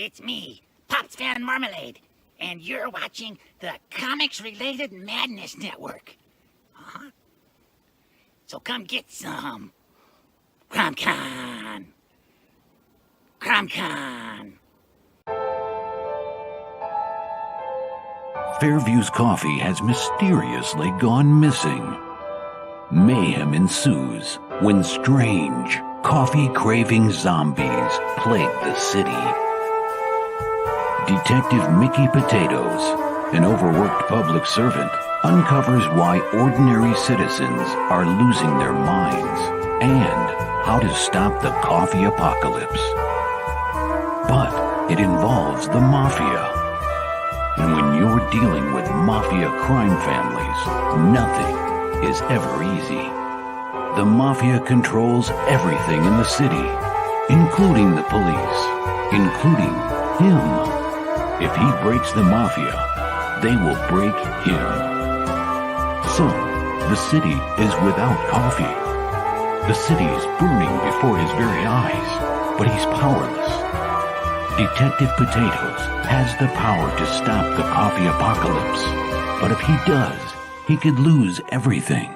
It's me, Pops Van Marmalade, and you're watching the Comics-Related Madness Network. So come get some. CromCon. CromCon. Fairview's coffee has mysteriously gone missing. Mayhem ensues when strange, coffee-craving zombies plague the city. Detective Mickey Potatoes, an overworked public servant, uncovers why ordinary citizens are losing their minds and how to stop the coffee apocalypse. But it involves the mafia. And when you're dealing with mafia crime families, nothing is ever easy. The mafia controls everything in the city, including the police, including him. If he breaks the mafia, they will break him. So, the city is without coffee. The city is burning before his very eyes, but he's powerless. Detective Potatoes has the power to stop the coffee apocalypse, but if he does, he could lose everything.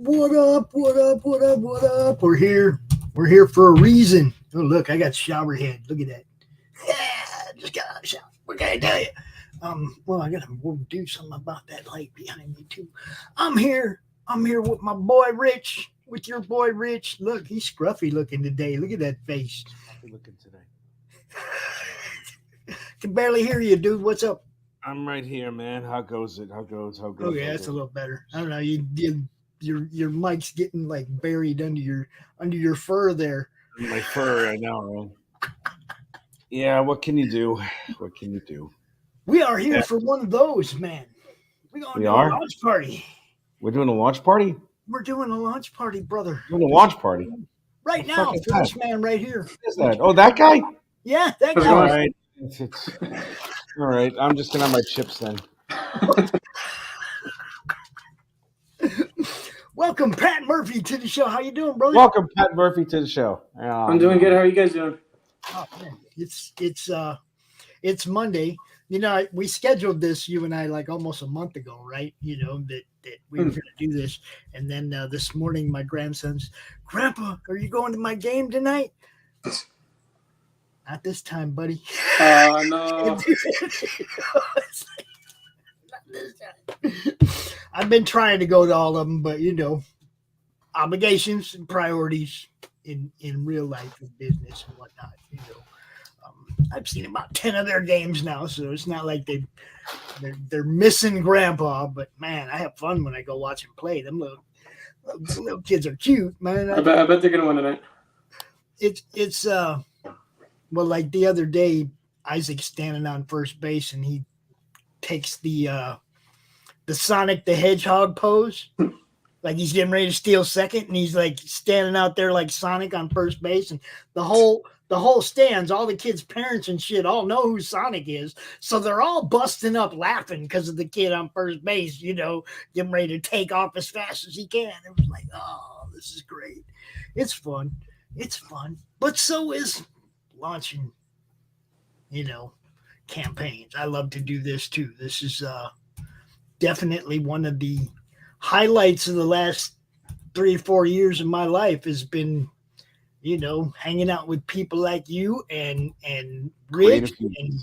What up, what up, what up, what up? We're here. We're here for a reason. Oh, look, I got shower head. Look at that. Yeah, just got out of the shower. What can I tell you? Well, I got to do something about that light behind me, too. I'm here with my boy, Rich, with your boy, Rich. Look, he's scruffy looking today. Look at that face. Scruffy looking today. Can barely hear you, dude. What's up? I'm right here, man. How goes it? How goes? Oh, yeah, that's a little better. I don't know. Your mic's getting like buried under your fur there. My fur, I know. Yeah, what can you do? What can you do? We are here for one of those, man. We're going to do a launch party. We're doing a launch party? We're doing a launch party, brother. Doing a launch party? Right now, for this man right here. Who is that? Oh, that guy? Yeah, that guy. All right. All right. I'm just going to have my chips then. welcome Pat Murphy to the show. How you doing, brother? Welcome, Pat Murphy, to the show. I'm doing good. How are you guys doing? Oh, man. It's Monday. You know, we scheduled this, you and I, like almost a month ago, right? You know, that we were going to do this. And then this morning, my grandson's, Grandpa, are you going to my game tonight? Not this time, buddy. No. Not this time. I've been trying to go to all of them, but, you know, obligations and priorities in real life and business and whatnot, you know. I've seen about 10 of their games now, so it's not like they're missing Grandpa. But man, I have fun when I go watch them play. Them little kids are cute, man. I bet they're gonna win tonight. It's well, like the other day, Isaac's standing on first base and he takes the Sonic the Hedgehog pose, like he's getting ready to steal second, and he's like standing out there like Sonic on first base, and the whole stands, all the kids' parents and shit all know who Sonic is. So they're all busting up laughing because of the kid on first base, you know, getting ready to take off as fast as he can. It was like, oh, this is great. It's fun. It's fun. But so is launching, you know, campaigns. I love to do this too. This is definitely one of the highlights of the last 3 or 4 years of my life has been, you know, hanging out with people like you and Rich and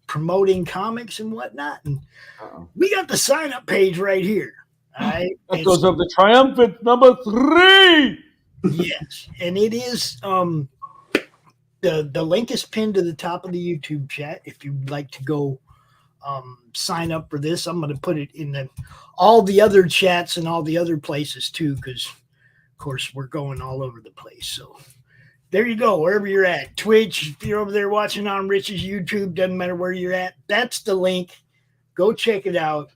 promoting comics and whatnot. And we got the sign up page right here. All right. Echoes of the Triumphant number 3. Yes. And it is the link is pinned to the top of the YouTube chat. If you'd like to go sign up for this, I'm going to put it in all the other chats and all the other places too, because of course we're going all over the place. So there you go, wherever you're at. Twitch, if you're over there watching on Rich's YouTube, doesn't matter where you're at, that's the link. Go check it out.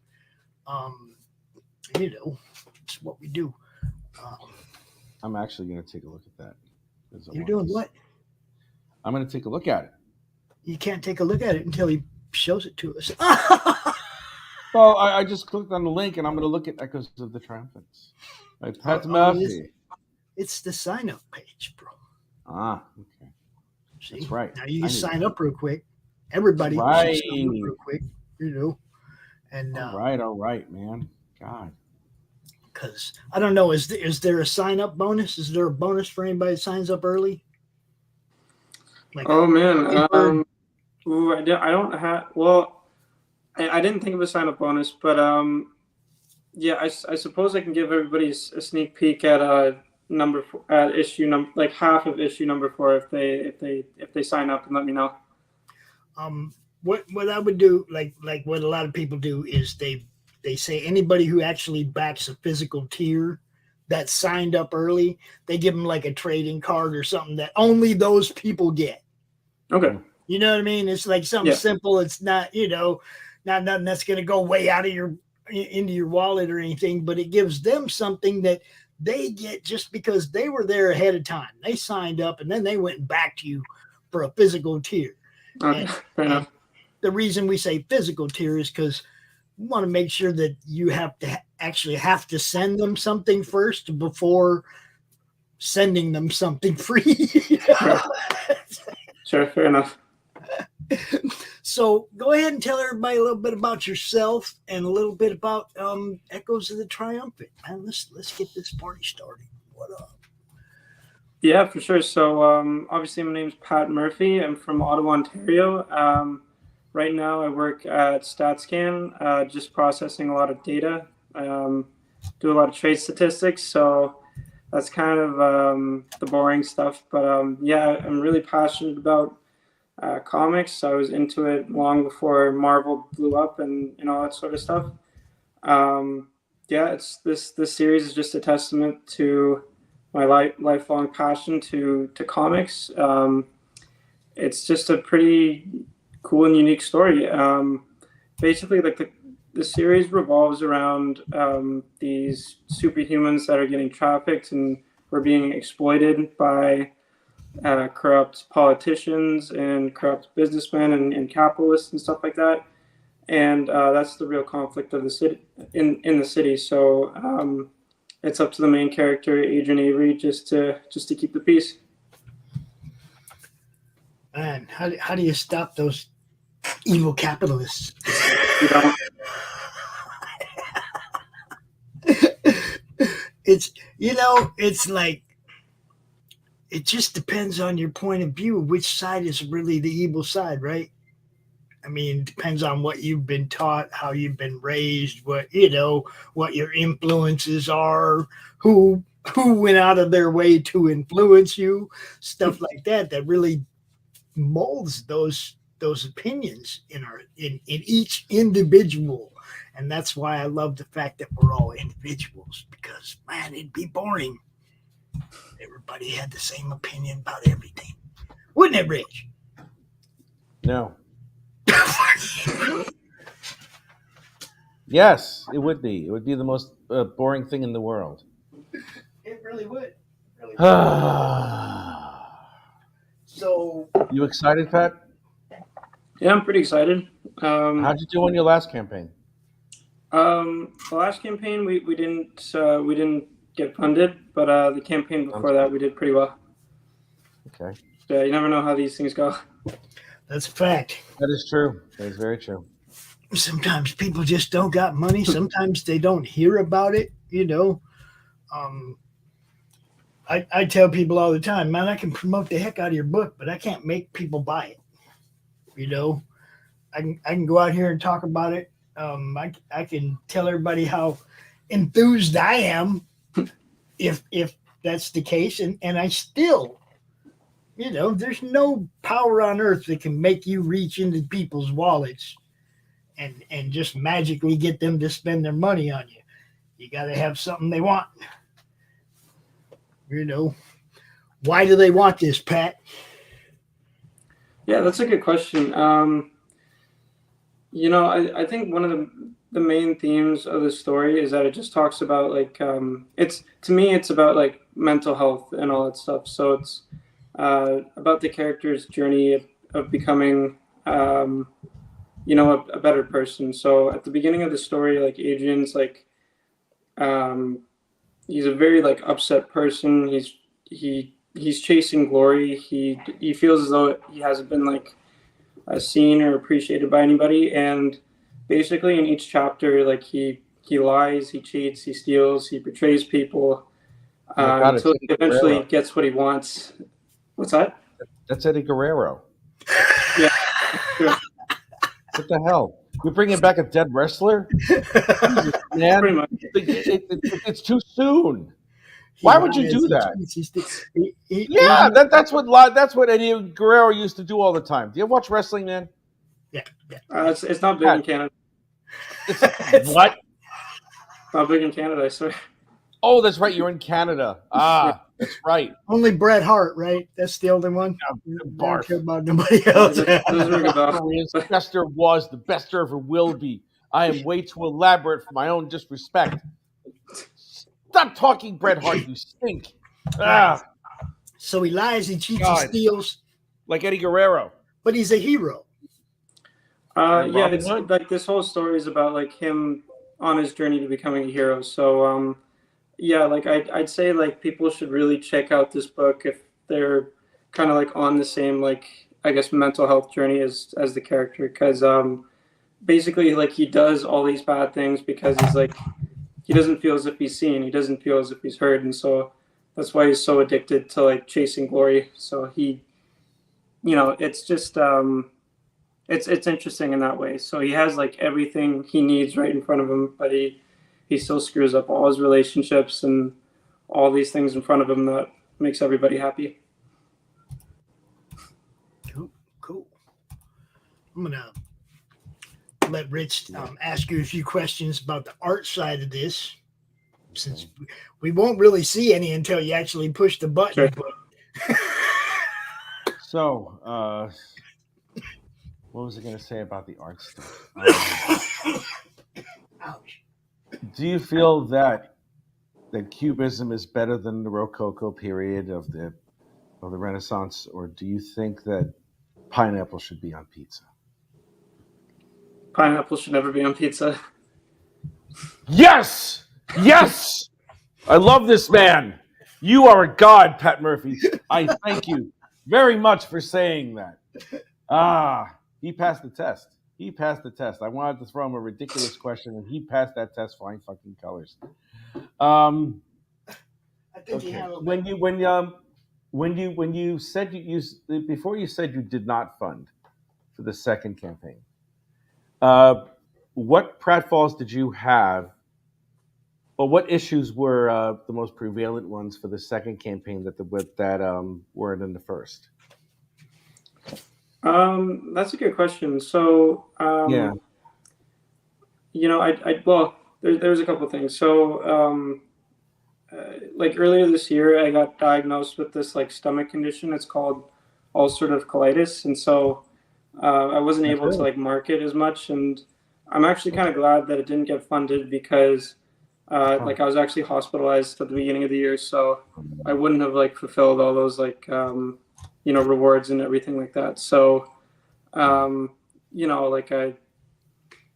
You know, it's what we do. I'm actually going to take a look at that. You're doing what? I'm going to take a look at it. You can't take a look at it until he shows it to us. Well, I just clicked on the link, and I'm going to look at Echoes of the Triumphants. By Pat Murphy. It's the sign-up page, bro. Ah, okay. See? That's right. Now you sign up real quick. Everybody right. Sign up real quick, you know. And all right, man. God. Because I don't know, is there a sign-up bonus? Is there a bonus for anybody that signs up early? Like, oh man, I don't have. Well, I didn't think of a sign-up bonus, but yeah, I suppose I can give everybody a sneak peek at issue number, like half of issue number 4 if they sign up and let me know. What I would do, like what a lot of people do, is they say anybody who actually backs a physical tier that signed up early, they give them like a trading card or something that only those people get. Okay. You know what I mean? It's like something simple. It's not, you know, not nothing that's going to go way out of into your wallet or anything, but it gives them something that they get just because they were there ahead of time. They signed up and then they went back to you for a physical tier. Okay. Fair enough. The reason we say physical tier is because we want to make sure that you have to actually have to send them something first before sending them something free. Sure, fair enough. So go ahead and tell everybody a little bit about yourself and a little bit about Echoes of the Triumphant. Man, let's get this party started. What up? Yeah, for sure. So obviously my name's Pat Murphy. I'm from Ottawa, Ontario. Right now I work at StatsCan, just processing a lot of data, do a lot of trade statistics. So that's kind of the boring stuff. But yeah, I'm really passionate about comics. I was into it long before Marvel blew up and all that sort of stuff. Yeah, it's this series is just a testament to my lifelong passion to comics. It's just a pretty cool and unique story. Basically, like the series revolves around these superhumans that are getting trafficked and were being exploited by corrupt politicians and corrupt businessmen and capitalists and stuff like that. And that's the real conflict of the city in the city. So it's up to the main character, Adrian Avery, just to keep the peace. Man, how do you stop those evil capitalists? You know? It's like, it just depends on your point of view, which side is really the evil side, right? I mean, it depends on what you've been taught, how you've been raised, what your influences are, who went out of their way to influence you, stuff like that really molds those opinions in each individual. And that's why I love the fact that we're all individuals, because man, it'd be boring. Everybody had the same opinion about everything. Wouldn't it, Rich? No. Yes, it would be. It would be the most boring thing in the world. It really would. So, you excited, Pat? Yeah, I'm pretty excited. How'd you do on your last campaign? The last campaign we didn't get funded, but the campaign before that we did pretty well. Okay. Yeah, you never know how these things go. That's a fact. That is true. That is very true. Sometimes people just don't got money. Sometimes they don't hear about it, I tell people all the time, man, I can promote the heck out of your book, but I can't make people buy it. I can go out here and talk about it. I can tell everybody how enthused I am if that's the case. And I still, there's no power on earth that can make you reach into people's wallets and just magically get them to spend their money on you. You got to have something they want. Why do they want this, Pat? Yeah, that's a good question. I think one of the main themes of the story is that it just talks about it's about like mental health and all that stuff. So it's about the character's journey of becoming a better person. So at the beginning of the story, like Adrian's like he's a very like upset person. He's chasing glory. He feels as though he hasn't been like seen or appreciated by anybody, and basically in each chapter, like he lies, he cheats, he steals, he betrays people until he eventually gets what he wants. What's that? That's Eddie Guerrero. Yeah. What the hell? You're bringing back a dead wrestler? Jesus, man, Pretty much. it's too soon. Why would you do that? That's what Eddie Guerrero used to do all the time. Do you watch wrestling, man? Yeah. It's not big in Canada. What? Not big in Canada, I swear. Oh, that's right. You're in Canada. That's right. Only Bret Hart, right? That's the only one. Barf. Care about nobody else. The best there was, the best there ever will be. I am way too elaborate for my own disrespect. Stop talking, Bret Hart. You stink. So he lies, he cheats, he steals. Like Eddie Guerrero. But he's a hero. Yeah, it's like this whole story is about like him on his journey to becoming a hero. So yeah, like I'd say like people should really check out this book if they're kind of like on the same like I guess mental health journey as the character, because basically like he does all these bad things because he's like he doesn't feel as if he's seen, he doesn't feel as if he's heard, and so that's why he's so addicted to like chasing glory. So he, it's just it's interesting in that way. So he has like everything he needs right in front of him, but he still screws up all his relationships and all these things in front of him that makes everybody happy. Cool. I'm gonna let Rich ask you a few questions about the art side of this, since we won't really see any until you actually push the button. Sure. So, what was I going to say about the art stuff? Ouch. Do you feel that Cubism is better than the Rococo period of the Renaissance, or do you think that pineapple should be on pizza? Pineapple should never be on pizza. Yes! Yes! I love this man. You are a god, Pat Murphy. I thank you very much for saying that. He passed the test. He passed the test. I wanted to throw him a ridiculous question, and he passed that test flying fucking colors. I think Okay. you have a When you said you before you said you did not fund for the second campaign, what pratfalls did you have, or what issues were the most prevalent ones for the second campaign that weren't in the first? That's a good question. So, Yeah. there's a couple things. So, like earlier this year, I got diagnosed with this like stomach condition. It's called ulcerative colitis, and so I wasn't able to like market as much. And I'm actually kind of glad that it didn't get funded because like I was actually hospitalized at the beginning of the year, so I wouldn't have like fulfilled all those like rewards and everything like that. So like I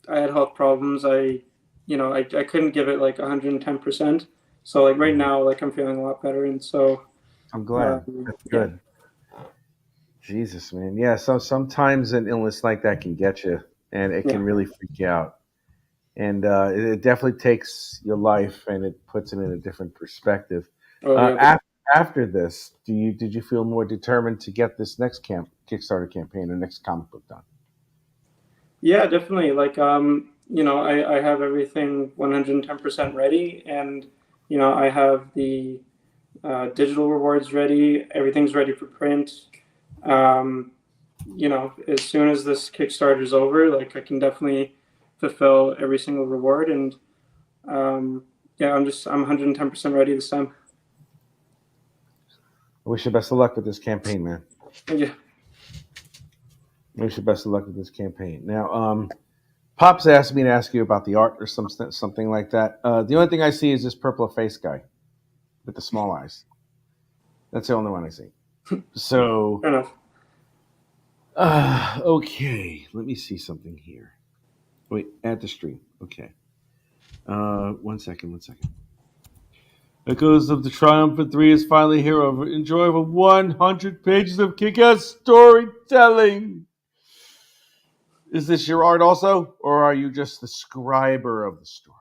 had health problems. I couldn't give it like 110%. So like right now, like I'm feeling a lot better, and so I'm glad. That's good. Jesus, man. Yeah. So sometimes an illness like that can get you, and it can really freak you out. And it definitely takes your life and it puts it in a different perspective. After this, did you feel more determined to get this next Kickstarter campaign or next comic book done? Yeah, definitely. Like I have everything 110% ready, and I have the digital rewards ready. Everything's ready for print. As soon as this Kickstarter is over, like I can definitely fulfill every single reward, and I'm 110% ready this time. I wish you best of luck with this campaign, man. Yeah. I wish you best of luck with this campaign. Now, Pops asked me to ask you about the art or something like that. The only thing I see is this purple face guy with the small eyes. That's the only one I see. So, Fair enough. Okay, let me see something here. Wait, add the stream. Okay. 1 second. Echoes of the Triumphant 3 is finally here. Enjoy over 100 pages of kick-ass storytelling. Is this your art also, or are you just the scriber of the story?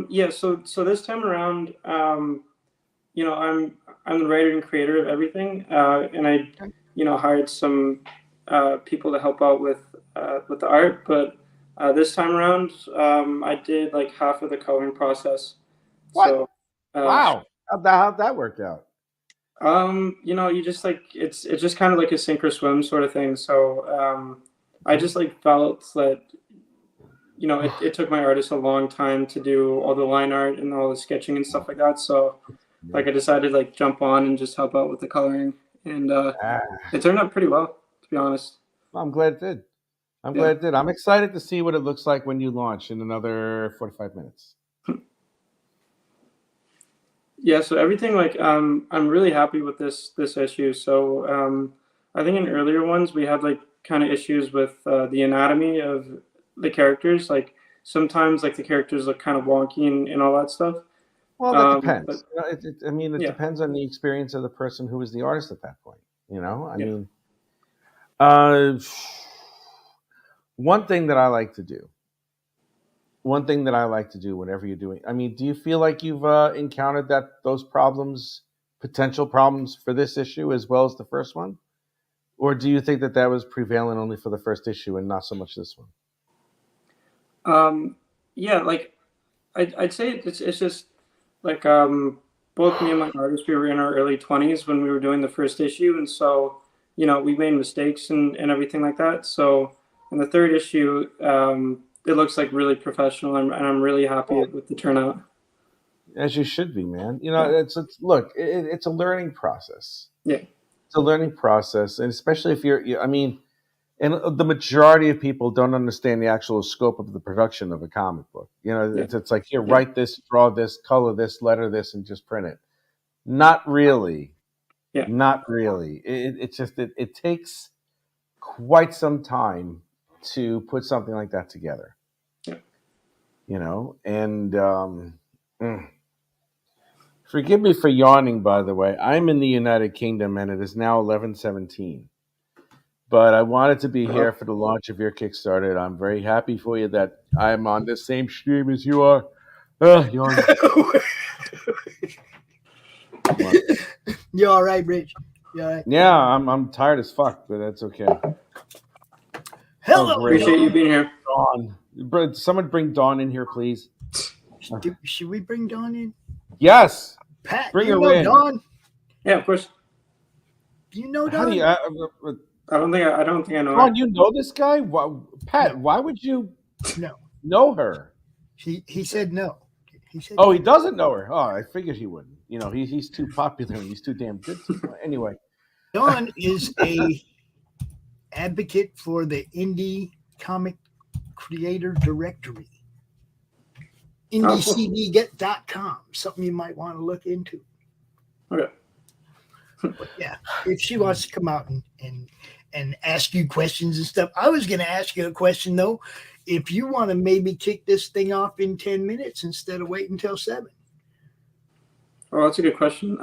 Yeah. So this time around, I'm the writer and creator of everything, and I hired some people to help out with the art. But this time around, I did like half of the coloring process. What? So, Wow. How'd that work out? you just like it's just kind of like a sink or swim sort of thing. So I just like felt that it took my artist a long time to do all the line art and all the sketching and stuff like that. So like I decided to like jump on and just help out with the coloring, and it turned out pretty well, to be honest. I'm glad it did. Glad it did. I'm excited to see what it looks like when you launch in another 45 minutes. Yeah, so everything like I'm really happy with this issue. So I think in earlier ones we had like kind of issues with the anatomy of the characters. Like sometimes like the characters look kind of wonky and all that stuff. Well, that depends. But, it depends on the experience of the person who was the artist at that point. I mean, one thing that I like to do whenever you're doing, I mean, do you feel like you've encountered those potential problems for this issue as well as the first one? Or do you think that was prevalent only for the first issue and not so much this one? Yeah, like I'd say it's just like both me and my artist, we were in our early 20s when we were doing the first issue, and so we made mistakes and everything like that. So in the third issue, it looks like really professional, and I'm really happy with the turnout. As you should be, man. It's a learning process. Yeah, it's a learning process, and especially if and the majority of people don't understand the actual scope of the production of a comic book. It's like, here, write this, draw this, color this, letter this, and just print it. Not really. Yeah. Not really. It's just it takes quite some time to put something like that together. Yeah. And Forgive me for yawning, by the way. I'm in the United Kingdom, and it is now 11:17. But I wanted to be here for the launch of your Kickstarter. And I'm very happy for you that I'm on the same stream as you are. Yawning. You all right, Rich? You all right? Yeah, I'm tired as fuck, but that's okay. Hello. Appreciate you being here. Dawn. Someone bring Dawn in here, please. Should we bring Dawn in? Yes. Pat, Bring you her know in. Dawn? Yeah, of course. Do you know How Dawn? do you, I don't think I know. Dawn, you know this guy? Pat, why would you know her? He said no. He said Oh, he doesn't know her. Oh, I figured he wouldn't. You know, he's too popular and he's too damn good. Anyway. Dawn is a advocate for the indie comic creator directory. IndieCDGet.com. Something you might want to look into. Okay. But yeah, if she wants to come out and ask you questions and stuff. I was going to ask you a question, though. If you want to maybe kick this thing off in 10 minutes instead of waiting until 7. Oh, that's a good question.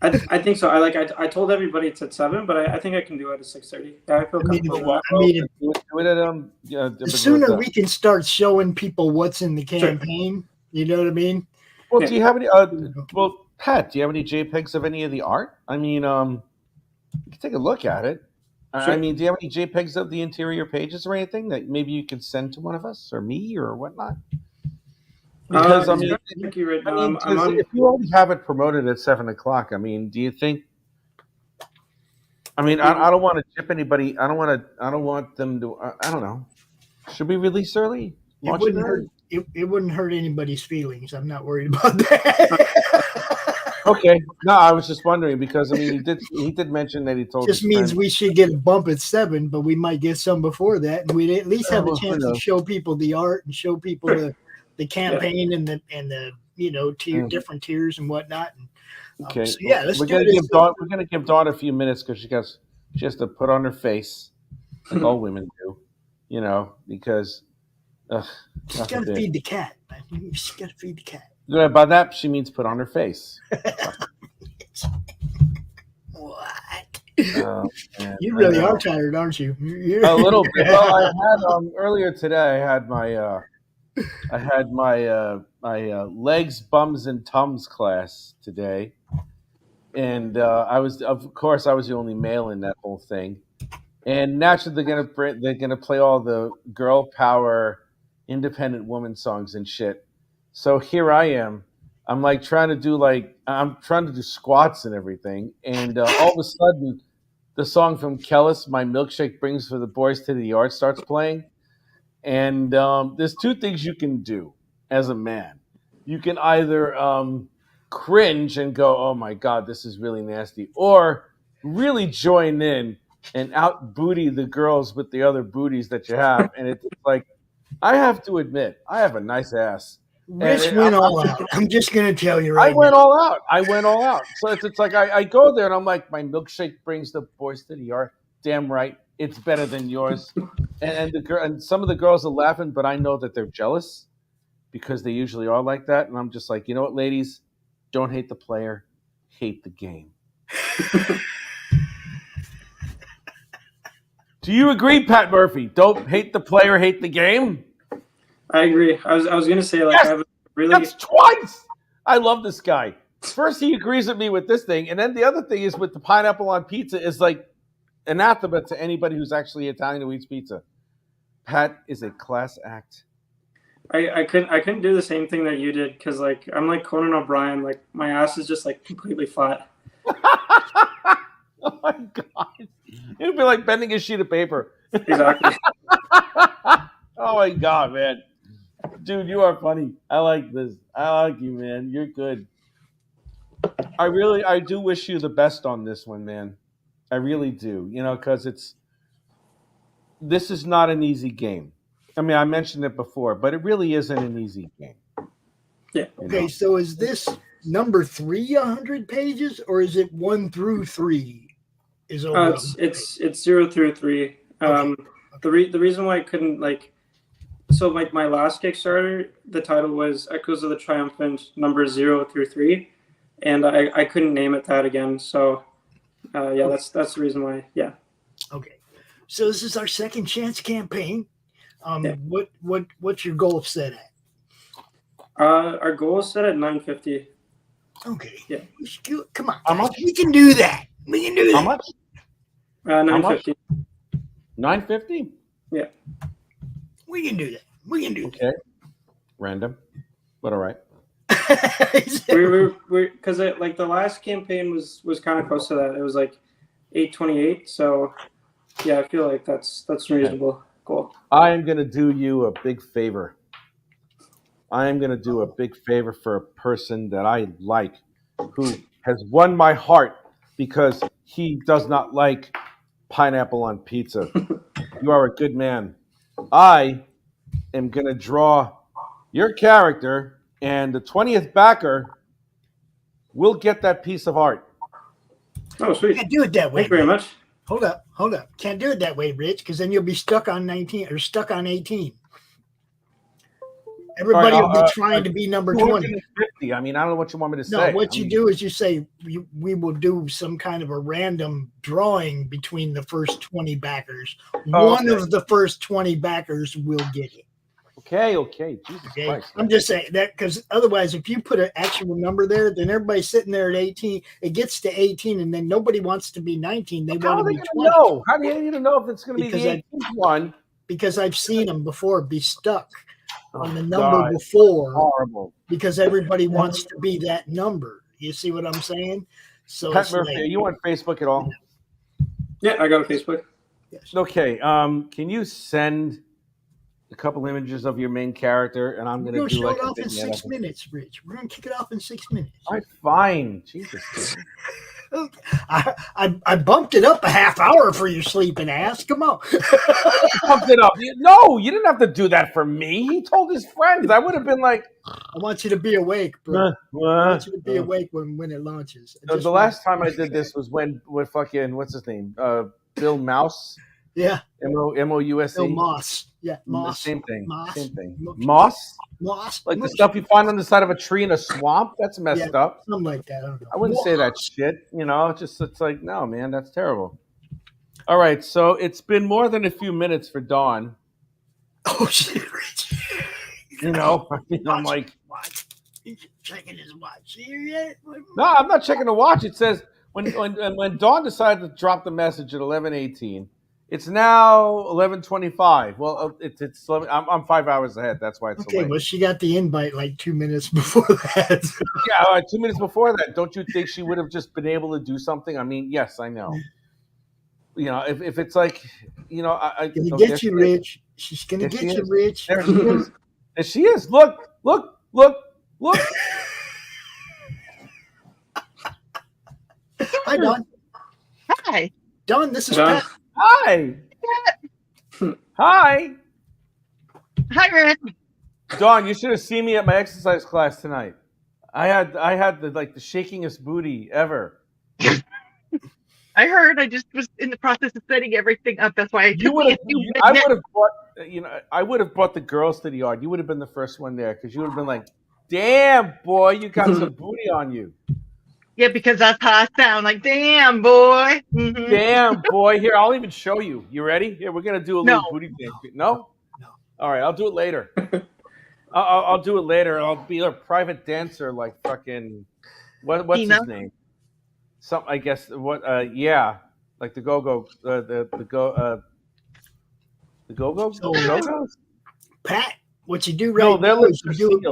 I think so. I told everybody it's at 7, but I think I can do it at 6:30. Yeah, I feel comfortable. The sooner we can start showing people what's in the campaign, you know what I mean? Well, do you have any? Pat, do you have any JPEGs of any of the art? I mean, you can take a look at it. Sure. I mean, do you have any JPEGs of the interior pages or anything that maybe you could send to one of us or me or whatnot? Because thank you right now. if you already have it promoted at 7:00, I mean, do you think? I mean, I don't want to chip anybody. I don't want them to. I don't know. Should we release early? It wouldn't hurt anybody's feelings. I'm not worried about that. Okay. No, I was just wondering because I mean he did mention that he told just means we should get a bump at 7, but we might get some before that, and we'd at least have a chance to show people the art and show people the campaign and the different tiers and whatnot. And, okay. So yeah, we're gonna give Dawn a few minutes because she has to put on her face like all women do, because she's got to feed the cat. She's got to feed the cat. Yeah, by that she means put on her face. What? You really are tired, aren't you? A little bit. Well, I had earlier today. I had my legs, bums, and tums class today, and I was the only male in that whole thing. And naturally, they're gonna play all the girl power, independent woman songs and shit. So here I am. I'm trying to do squats and everything, and all of a sudden, the song from Kellis, "My Milkshake Brings for the Boys to the Yard," starts playing. And there's two things you can do as a man. You can either cringe and go, "Oh my God, this is really nasty," or really join in and out booty the girls with the other booties that you have. And it's like, I have to admit, I have a nice ass. Rich went all out. I'm just going to tell you I went all out. So it's like I go there and I'm like, "My milkshake brings the boys to the yard." Damn right. It's better than yours. And some of the girls are laughing, but I know that they're jealous because they usually are like that. And I'm just like, you know what, ladies? Don't hate the player. Hate the game. Do you agree, Pat Murphy? Don't hate the player, hate the game? I agree. I was gonna say yes, I have a really that's twice. I love this guy. First, he agrees with me with this thing, and then the other thing is with the pineapple on pizza is like anathema to anybody who's actually Italian who eats pizza. Pat is a class act. I couldn't do the same thing that you did because I'm like Conan O'Brien. Like my ass is just completely flat. Oh my God! It'd be like bending a sheet of paper. Exactly. Oh my God, man. Dude, you are funny. I like this. I like you, man. You're good. I do wish you the best on this one, man. I really do. Because this is not an easy game. I mean, I mentioned it before, but it really isn't an easy game. Yeah. Okay, so is this number 3 100 pages, or is it 1 through 3? It's 0 through 3. Okay. The reason why I couldn't so like my last Kickstarter, the title was Echoes of the Triumphant number 0 through 3, and I couldn't name it that again. So yeah, that's the reason why. Yeah. Okay. So this is our second chance campaign. Yeah. What's your goal set at? Our goal is set at 950. Okay. Yeah. Come on. How Guys. much? We can do that. We can do that. How much? 950. 950? Yeah. We can do that. We can do Okay. Random, but all right. that. we're because like the last campaign was kind of close to that. It was like 828. So yeah, I feel like that's reasonable. Cool. I am going to do you a big favor. I am going to do a big favor for a person that I like, who has won my heart because he does not like pineapple on pizza. You are a good man. I am going to draw your character, and the 20th backer will get that piece of art. Oh, sweet. Can't do it that way. Thank you very much. Hold up. Can't do it that way, Rich, because then you'll be stuck on 19 or stuck on 18. Everybody All will right, be trying to be number 20. 250. I mean, I don't know what you want me to say. No, what you do is you say we will do some kind of a random drawing between the first 20 backers. One of the first 20 backers will get it. Okay. Jesus Okay, Christ. I'm just saying that because otherwise, if you put an actual number there, then everybody's sitting there at 18. It gets to 18, and then nobody wants to be 19. They How want are to they be going 20. to know? How do you even know if it's going to be Because the 18th one? Because I've seen them before be stuck on the Oh, number God. before Horrible. because everybody wants to be that number. You see what I'm saying? So Pat it's Murphy, like, are you on Facebook at all? Yeah, I got a Facebook. yes. Okay. Can you send a couple images of your main character, and I'm We're going going to to do show like it a off in vignette 6 of it. minutes, Rich. We're going to kick it off in 6 minutes. All right, fine. Jesus. I bumped it up a half hour for your sleeping ass. Come on. Pumped it up. No, you didn't have to do that for me. He told his friends. I would have been like, I want you to be awake, bro. I want you to be awake when it launches. The last time I did this was with fucking, what's his name? Bill Mouse. Yeah. M-O-U-S-E. No, Moss. Yeah, Moss. Same thing. Moss. Same thing. Moss? Moss. Like the stuff you find on the side of a tree in a swamp? That's messed up. Something like that. I don't know. I wouldn't say that shit. It's like, no, man, that's terrible. All right, so it's been more than a few minutes for Dawn. Oh, shit, Rich. I'm like, Watch. He's checking his watch here yet? no, I'm not checking the watch. It says when Dawn decided to drop the message at 11:18, it's now 11:25. Well, it's 11, I'm 5 hours ahead. That's why it's so Okay, late. well, she got the invite like 2 minutes before that. Yeah, all right, 2 minutes before that. Don't you think she would have just been able to do something? I mean, yes, I know. If it's like, I Gonna get you, Rich. She's gonna There get she you, is. Rich. There she is. There she is. Look. Hi, Don. Hi. Don, this is Don. Pat. Hi. Hi. Hi, Rich. Dawn, you should have seen me at my exercise class tonight. I had the shakingest booty ever. I heard. I just was in the process of setting everything up. That's why it took me a few minutes. I would have brought the girls to the yard. You would have been the first one there because you would have been like, "Damn, boy, you got some booty on you." Yeah, because that's how I sound. Like, damn, boy. Mhm. Damn, boy. Here, I'll even show you. You ready? Here, we're gonna do a little booty thing. No. All right, I'll do it later. I'll do it later. I'll be a private dancer, like fucking what's his name? Some, I guess. Yeah, like the go-go, the go-go's. Pat, what you do No, right they're now is sealed.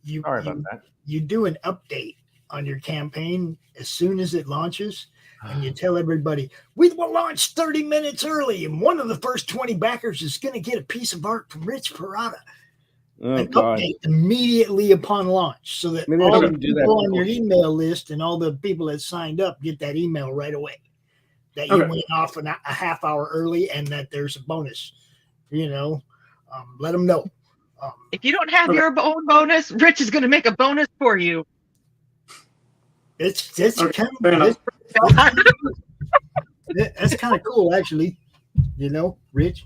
you Sorry about that. You do an update on your campaign as soon as it launches, and you tell everybody, we will launch 30 minutes early, and one of the first 20 backers is going to get a piece of art from Rich Perotta. Oh, An God. update immediately upon launch so that Maybe I all the shouldn't do that people on your before. email list and all the people that signed up get that email right away that you went off a half hour early and that there's a bonus. Let them know. If you don't have your own bonus, Rich is going to make a bonus for you. It's Okay, kind fair of enough. that's kind of cool, actually. Rich.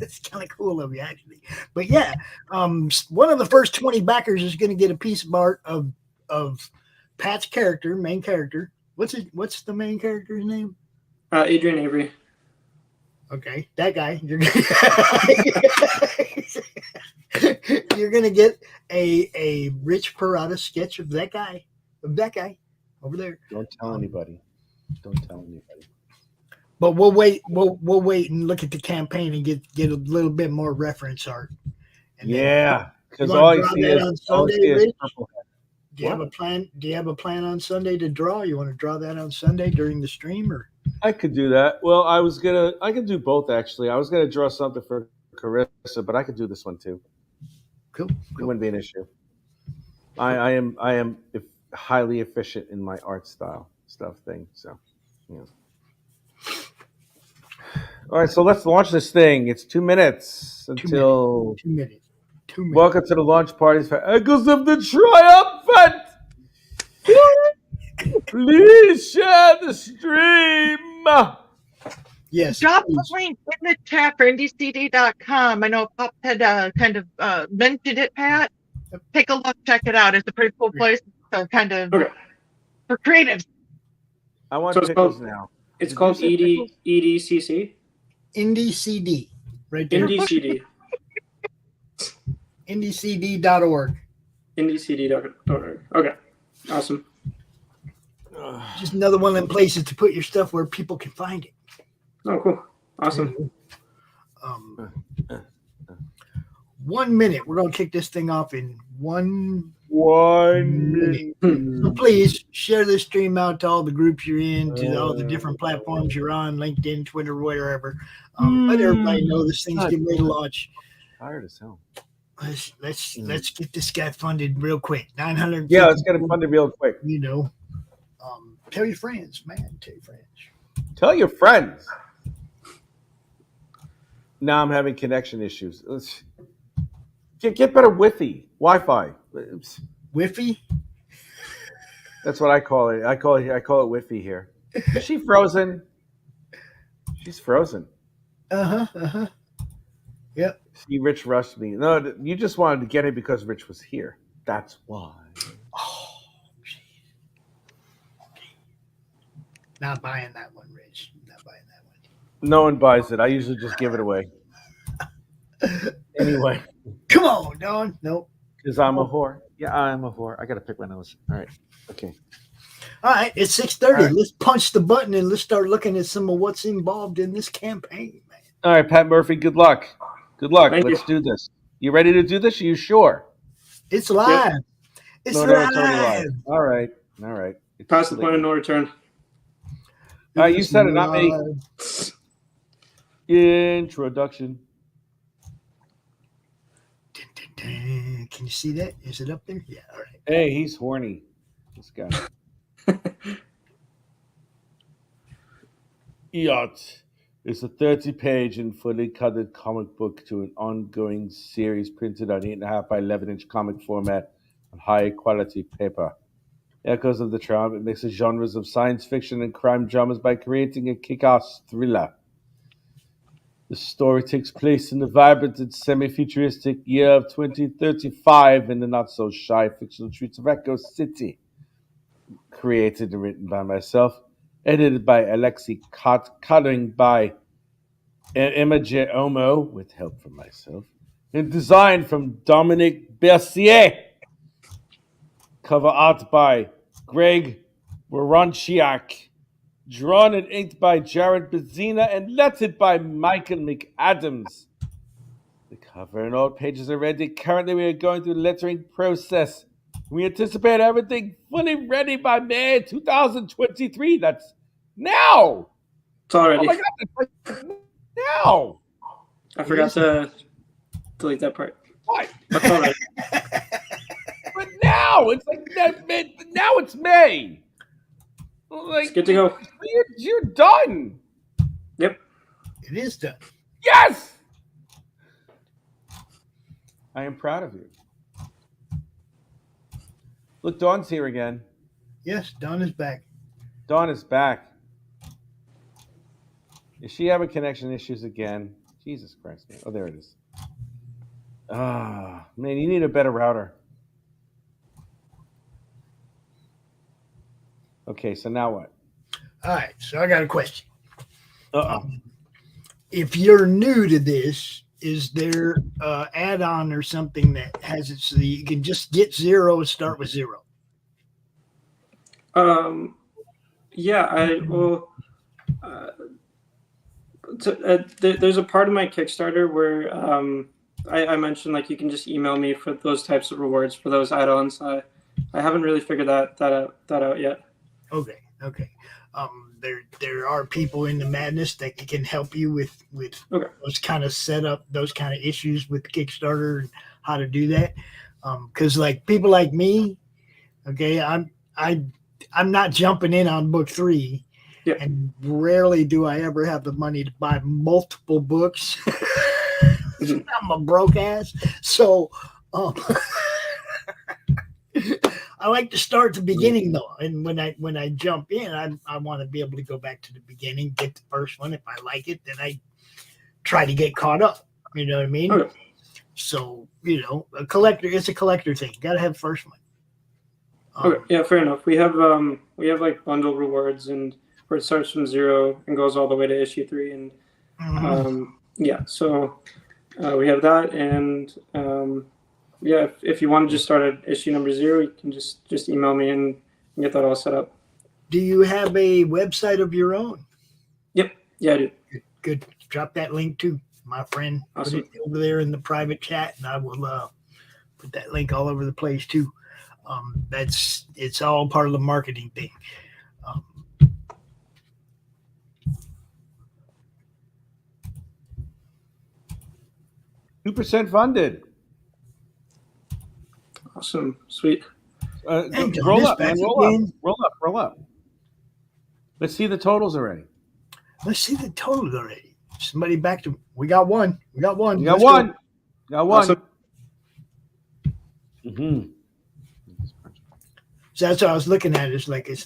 It's kind of cool of you, actually. But yeah, one of the first 20 backers is going to get a piece of art of Pat's character, main character. What's the main character's name? Adrian Avery. Okay, that guy. You're gonna get a Rich Perotta sketch of that guy over there. Don't tell anybody. Don't tell anybody. But we'll wait. We'll wait and look at the campaign and get a little bit more reference art. And Yeah, because you all wanna you draw see that is, on all you Sunday, see is Rich? purple head. Do you have a plan? Do you have a plan on Sunday to draw? You want to draw that on Sunday during the stream, or? I could do that. Well, I could do both actually. I was gonna draw something for Carissa, but I could do this one too. Cool. It wouldn't be an issue. I am highly efficient in my art style stuff thing. So, yeah. All right, so let's launch this thing. It's 2 minutes until 2 minutes. 2 minutes. Welcome to the launch parties for Echoes of the Triumphant. Please share the stream. Yes. Drop please. the link in the chat for indiecd.com. I know Pop had kind of mentioned it, Pat. Take a look, check it out. It's a pretty cool place. So kind of for creatives. I want So it's pickles called- now. It's called EDCC. Indie CD, right there. Indie CD. IndieCD.org. IndieCD.org. Okay. Awesome. Just another one of them places to put your stuff where people can find it. Oh, cool. Awesome. 1 minute. We're going to kick this thing off in 1 1 minute. So please share this stream out to all the groups you're in, to all the different platforms you're on, LinkedIn, Twitter, wherever. Let everybody know this thing's getting ready to launch. Tired as hell. Let's get this guy funded real quick. 900. Yeah, let's get it funded real quick. You know, tell your friends, man. Tell your friends. Tell your friends. Now I'm having connection issues. Let's get better Wi-Fi. Wi-Fi? That's what I call it. I call it Wi-Fi here. Is she frozen? She's frozen. Yep. See, Rich rushed me. No, you just wanted to get it because Rich was here. That's why. Oh, jeez. Not buying that one, Rich. Not buying that one. No one buys it. I usually just give it away. Anyway. Come on, Don. Nope. Because I'm a whore. Yeah, I'm a whore. I got to pick my nose. All right. Okay. All right, it's 6:30. Right. Let's punch the button and let's start looking at some of what's involved in this campaign, man. All right, Pat Murphy, good luck. Good luck. Thank Let's you. do this. You ready to do this? Are you sure? It's live. Yep. It's No, live. it's already live. All right. All right. It's Past the late. point of no return. You said it, not me. Introduction. Dun, dun, dun. Can you see that? Is it up there? Yeah, all right. Hey, he's horny. This guy. Yacht is a 30-page and fully colored comic book to an ongoing series printed on 8.5 by 11-inch comic format on high-quality paper. Echoes of the Triumphant mixes genres of science fiction and crime dramas by creating a kick-ass thriller. The story takes place in the vibrant and semi-futuristic year of 2035 in the not-so-shy fictional streets of Echo City. Created and written by myself, edited by Alexi Cott, coloring by Emma J. Omo, with help from myself, and designed from Dominic Bercier. Cover art by Greg Woronchiak. Drawn and inked by Jared Bezina and lettered by Michael McAdams. The cover and all pages are ready. Currently, we are going through the lettering process. We anticipate everything fully ready by May 2023. That's now. It's already. Oh my God, that's like now. I forgot to delete that part. What? That's all right. But now it's like now it's May. Like, It's good to go. You're done. Yep. It is done. Yes. I am proud of you. Look, Dawn's here again. Yes, Don is back. Dawn is back. Is she having connection issues again? Jesus Christ, man. Oh, there it is. Ah, man, you need a better router. Okay, so now what? All right, so I got a question. Uh-oh. If you're new to this, is there add-on or something that has it so that you can just get 0 and start with 0? Yeah, there's a part of my Kickstarter where I mentioned like you can just email me for those types of rewards for those add-ons. I haven't really figured that out yet. Okay. There are people in the madness that can help you with those kind of setup, those kind of issues with Kickstarter and how to do that. Because like people like me, okay, I'm not jumping in on book 3. Yeah. And rarely do I ever have the money to buy multiple books. I'm a broke ass. So I like to start at the beginning though. And when I jump in, I want to be able to go back to the beginning, get the first one. If I like it, then I try to get caught up. You know what I mean? Okay. So, a collector, it's a collector thing. You gotta have the first one. Okay, yeah, fair enough. We have like bundle rewards and where it starts from 0 and goes all the way to issue 3, and so we have that, and if you want to just start at issue number 0, you can just email me and get that all set up. Do you have a website of your own? Yep, yeah, I do. Good. Drop that link too, my friend. Awesome. Put it over there in the private chat, and I will put that link all over the place too. It's all part of the marketing thing. 2% funded. Awesome, sweet. Roll up, man. Roll up. Let's see the totals already. Somebody back to. We got one. Got one. Awesome. Mm-hmm. So that's what I was looking at. It's like a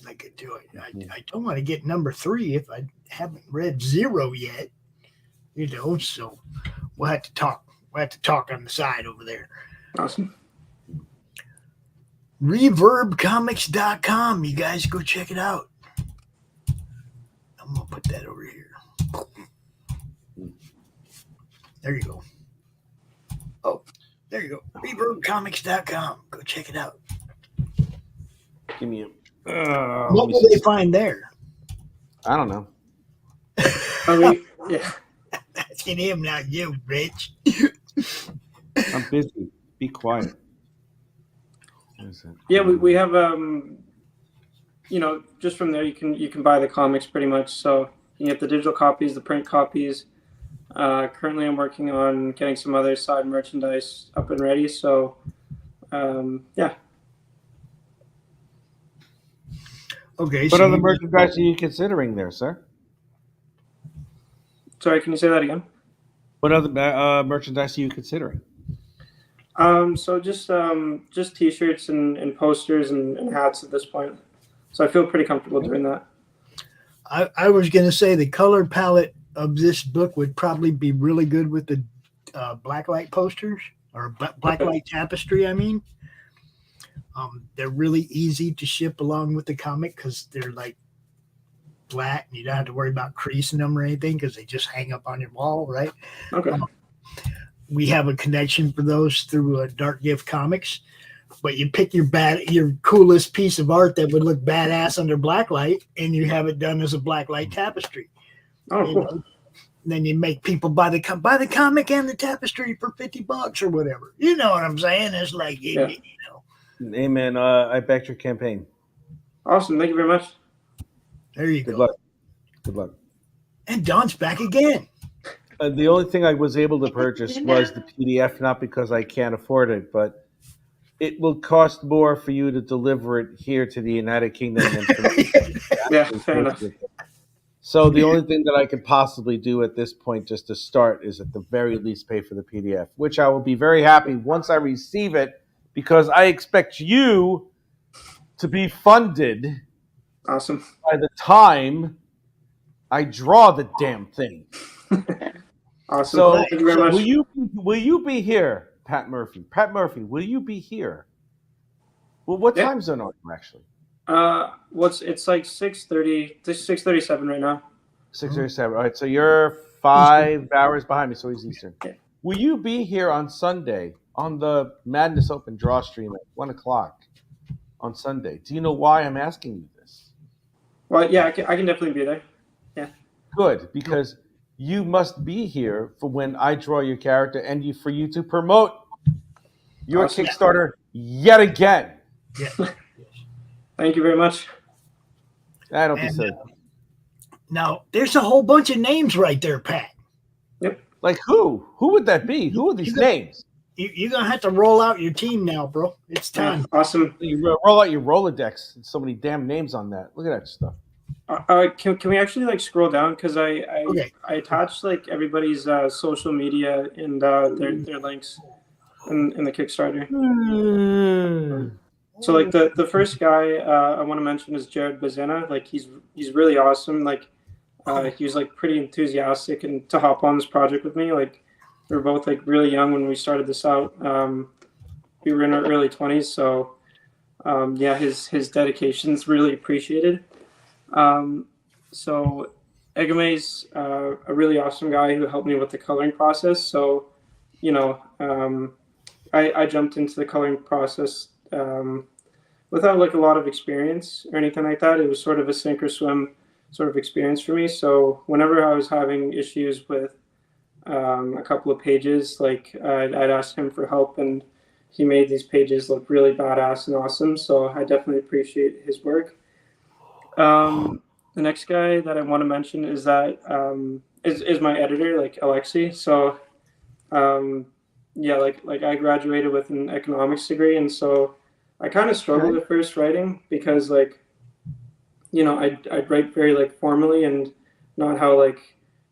joy. I don't want to get number 3 if I haven't read 0 yet. So we'll have to talk. We'll have to talk on the side over there. Awesome. ReverbComics.com. You guys go check it out. I'm going to put that over here. There you go. Oh, there you go. ReverbComics.com. Go check it out. Give me a. What will they find there? I don't know. Yeah. Asking him, not you, Rich. I'm busy. Be quiet. Yeah, we have just from there you can buy the comics pretty much. So you can get the digital copies, the print copies. Currently, I'm working on getting some other side merchandise up and ready. So, yeah. Okay. What other merchandise are you considering there, sir? Sorry, can you say that again? What other merchandise are you considering? So just T-shirts and posters and hats at this point. So I feel pretty comfortable doing that. I was going to say the color palette of this book would probably be really good with the blacklight posters or blacklight tapestry. I mean, they're really easy to ship along with the comic because they're like flat and you don't have to worry about creasing them or anything because they just hang up on your wall, right? Okay. We have a connection for those through Dark Gift Comics, but you pick your coolest piece of art that would look badass under blacklight, and you have it done as a blacklight tapestry. Oh, cool. Then you make people buy the comic and the tapestry for $50 or whatever. You know what I'm saying? It's like, yeah. Amen. I backed your campaign. Awesome. Thank you very much. There you go. Good luck. And Don's back again. The only thing I was able to purchase was the PDF, not because I can't afford it, but it will cost more for you to deliver it here to the United Kingdom than for me. Yeah, fair enough. So the only thing that I could possibly do at this point, just to start, is at the very least pay for the PDF, which I will be very happy once I receive it, because I expect you to be funded. Awesome. By the time I draw the damn thing. Awesome. So, Thank you very much. will you be here, Pat Murphy? Pat Murphy, will you be here? Well, what time zone are you actually? It's like 6:30, 6:37 right now. 6:37. All right, so you're 5 hours behind me, so he's Eastern. Yeah. Will you be here on Sunday on the Madness Open draw stream at 1:00 on Sunday? Do you know why I'm asking you this? Well, yeah, I can definitely be there. Yeah. Good, because you must be here for when I draw your character and for you to promote your Awesome. Kickstarter yet again. Yeah. Thank you very much. That'll be silly. Now, there's a whole bunch of names right there, Pat. Yep. Like who? Who would that be? Who are these names? You're going to have to roll out your team now, bro. It's time. Awesome. You roll out your Rolodex. There's so many damn names on that. Look at that stuff. Can we actually like scroll down, because I attached like everybody's social media and their links in the Kickstarter. So like the first guy I want to mention is Jared Bazena. Like he's really awesome. Like he was like pretty enthusiastic and to hop on this project with me. Like we were both like really young when we started this out. We were in our early 20s, so yeah, his dedication's really appreciated. So Egame's a really awesome guy who helped me with the coloring process. So, you know, I jumped into the coloring process without like a lot of experience or anything like that. It was sort of a sink or swim sort of experience for me. So whenever I was having issues with a couple of pages, like I'd ask him for help, and he made these pages look really badass and awesome. So I definitely appreciate his work. The next guy that I want to mention is that is my editor, like Alexi. So yeah, like I graduated with an economics degree, and so I kind of struggled at first writing because like, you know, I'd write very like formally and not how like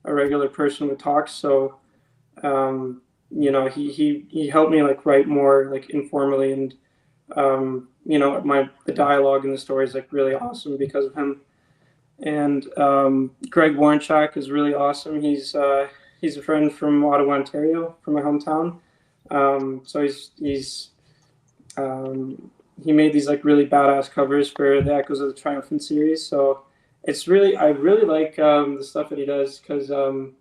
a regular person would talk. So you know, he helped me like write more like informally, and you know, the dialogue in the story is like really awesome because of him. And Greg Warrenchak is really awesome. He's a friend from Ottawa, Ontario, from my hometown. So he made these like really badass covers for the Echoes of the Triumphant series. So I really like the stuff that he does, because the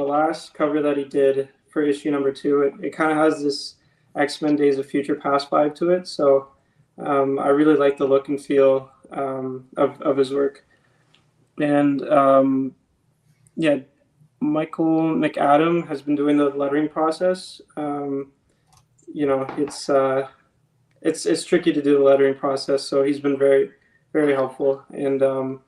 last cover that he did for issue number 2, it kind of has this X-Men Days of Future Past vibe to it. So I really like the look and feel of his work. And yeah, Michael McAdam has been doing the lettering process. You know, it's tricky to do the lettering process, so he's been very, very helpful. And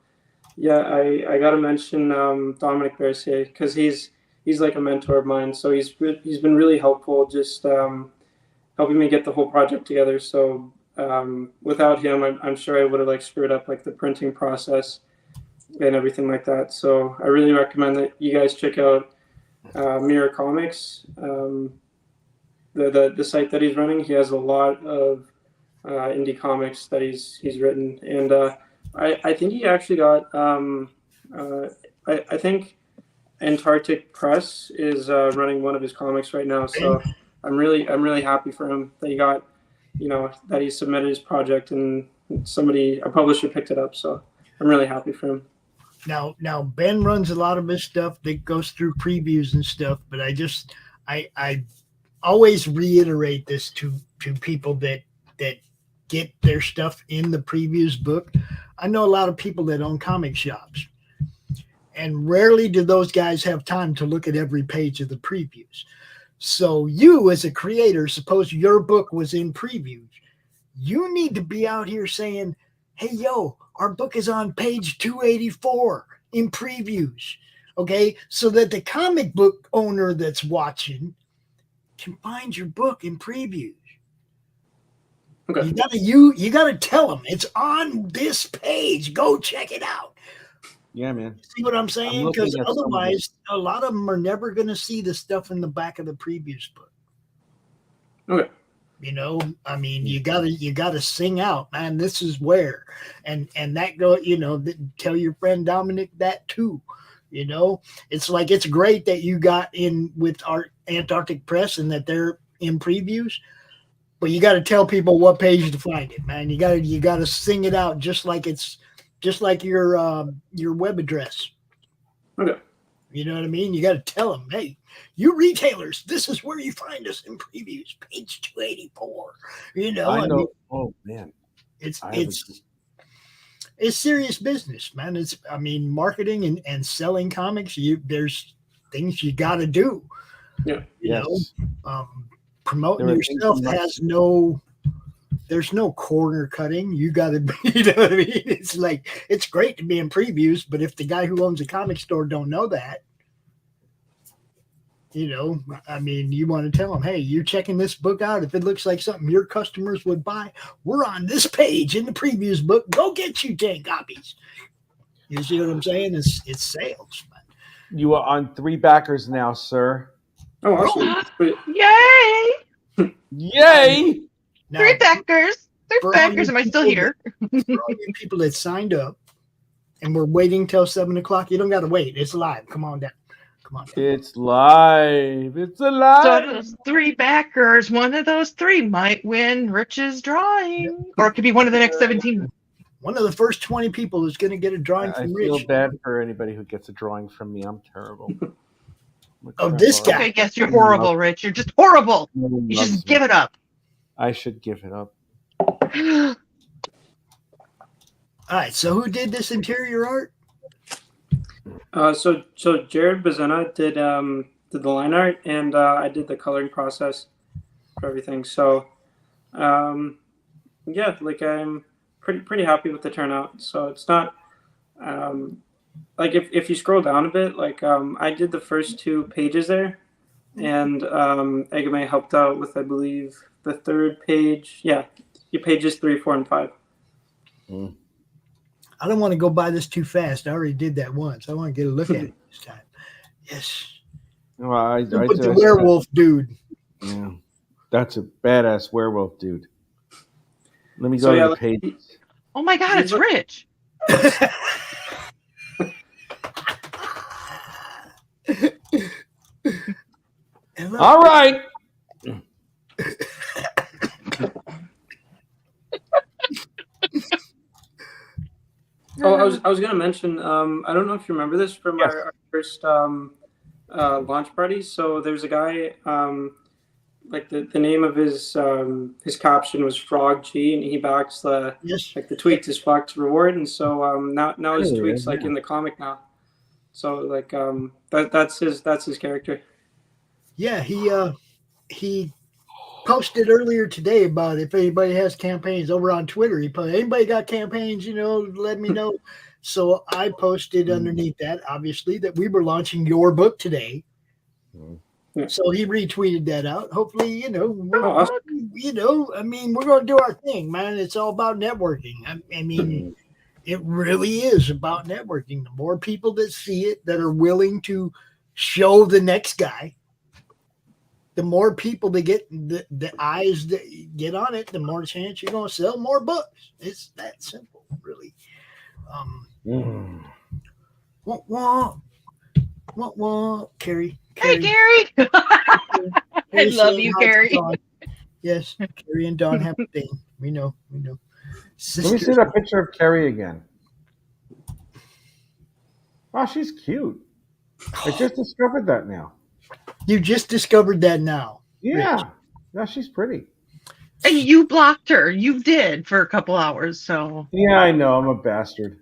yeah, I got to mention Dominic Bercier, because he's like a mentor of mine. So he's been really helpful, just helping me get the whole project together. So without him, I'm sure I would have like screwed up like the printing process and everything like that. So I really recommend that you guys check out Mirror Comics, the site that he's running. He has a lot of indie comics that he's written, and I think he actually got I think Antarctic Press is running one of his comics right now. So I'm really happy for him that he got, you know, that he submitted his project and a publisher picked it up. So I'm really happy for him. Now Ben runs a lot of his stuff that goes through previews and stuff, but I always reiterate this to people that get their stuff in the previews book. I know a lot of people that own comic shops, and rarely do those guys have time to look at every page of the previews. So you, as a creator, suppose your book was in previews, you need to be out here saying, hey, yo, our book is on page 284 in previews, okay? So that the comic book owner that's watching can find your book in previews. Okay. You gotta tell them it's on this page. Go check it out. Yeah, man. See what I'm saying? Because otherwise, a lot of them are never going to see the stuff in the back of the previews book. Okay. You know, I mean, you gotta sing out, man. This is where, and that go. You know, tell your friend Dominic that too. You know, it's like it's great that you got in with our Antarctic Press and that they're in previews, but you got to tell people what page to find it, man. You got to sing it out just like your web address. Okay. You know what I mean? You got to tell them, hey, you retailers, this is where you find us in previews, page 284. You know, I know. mean, Oh man, it's serious business, man. Marketing and selling comics. There's things you got to do. Yeah. You know, promoting yourself there's no corner cutting. You got to, you know what I mean? It's like, it's great to be in previews, but if the guy who owns a comic store don't know that, you know, I mean, you want to tell them, hey, you're checking this book out. If it looks like something your customers would buy, we're on this page in the previews book. Go get you 10 copies. You see what I'm saying? It's sales, man. You are on 3 backers now, sir. Oh, awesome. Yay! Yay! Now, 3 backers. 3 backers. Am I still here? For all you people that signed up and we're waiting till 7 o'clock, you don't got to wait. It's live. Come on down. Come on down. It's live. It's alive. So those 3 backers, one of those 3 might win Rich's drawing, or it could be one of the next 17. One of the first 20 people is going to get a drawing from Rich. I feel bad for anybody who gets a drawing from me. I'm terrible. This guy. Okay, yes, you're horrible, Rich. You're just horrible. You should give it up. I should give it up. All right. So who did this interior art? So Jared Bazena did the line art, and I did the coloring process for everything. So yeah, like I'm pretty happy with the turnout. So it's not like if you scroll down a bit, like I did the first 2 pages there, and Egame helped out with, I believe, the 3rd page. Yeah, your pages 3, 4, and 5. I don't want to go by this too fast. I already did that once. I want to get a look at it this time. Yes. Well, I put the werewolf dude. Yeah, that's a badass werewolf dude. Let me go to the page. Oh my God, it's Rich. All right. Oh, I was gonna mention. I don't know if you remember this from our first launch party. So there's a guy. Like the name of his caption was Frog G, and he backs the like the tweets is fucked reward, and so now his tweets like in the comic now. So like that's his character. Yeah, he posted earlier today about if anybody has campaigns over on Twitter. He put, anybody got campaigns, you know, let me know. So I posted underneath that, obviously, that we were launching your book today. Yeah. So he retweeted that out. Hopefully, you know, I mean, we're going to do our thing, man. It's all about networking. I mean, it really is about networking. The more people that see it, that are willing to show the next guy, the more people that get the eyes that get on it, the more chance you're going to sell more books. It's that simple, really. Carrie. Hey, Gary. I love you, Gary. Yes, Carrie and Dawn have a thing. We know. Sisters. Let me see that picture of Carrie again. Oh, she's cute. I just discovered that now. You just discovered that now. Yeah. Rich. Yeah, she's pretty. And you blocked her. You did for a couple hours, so. Yeah, I know. I'm a bastard.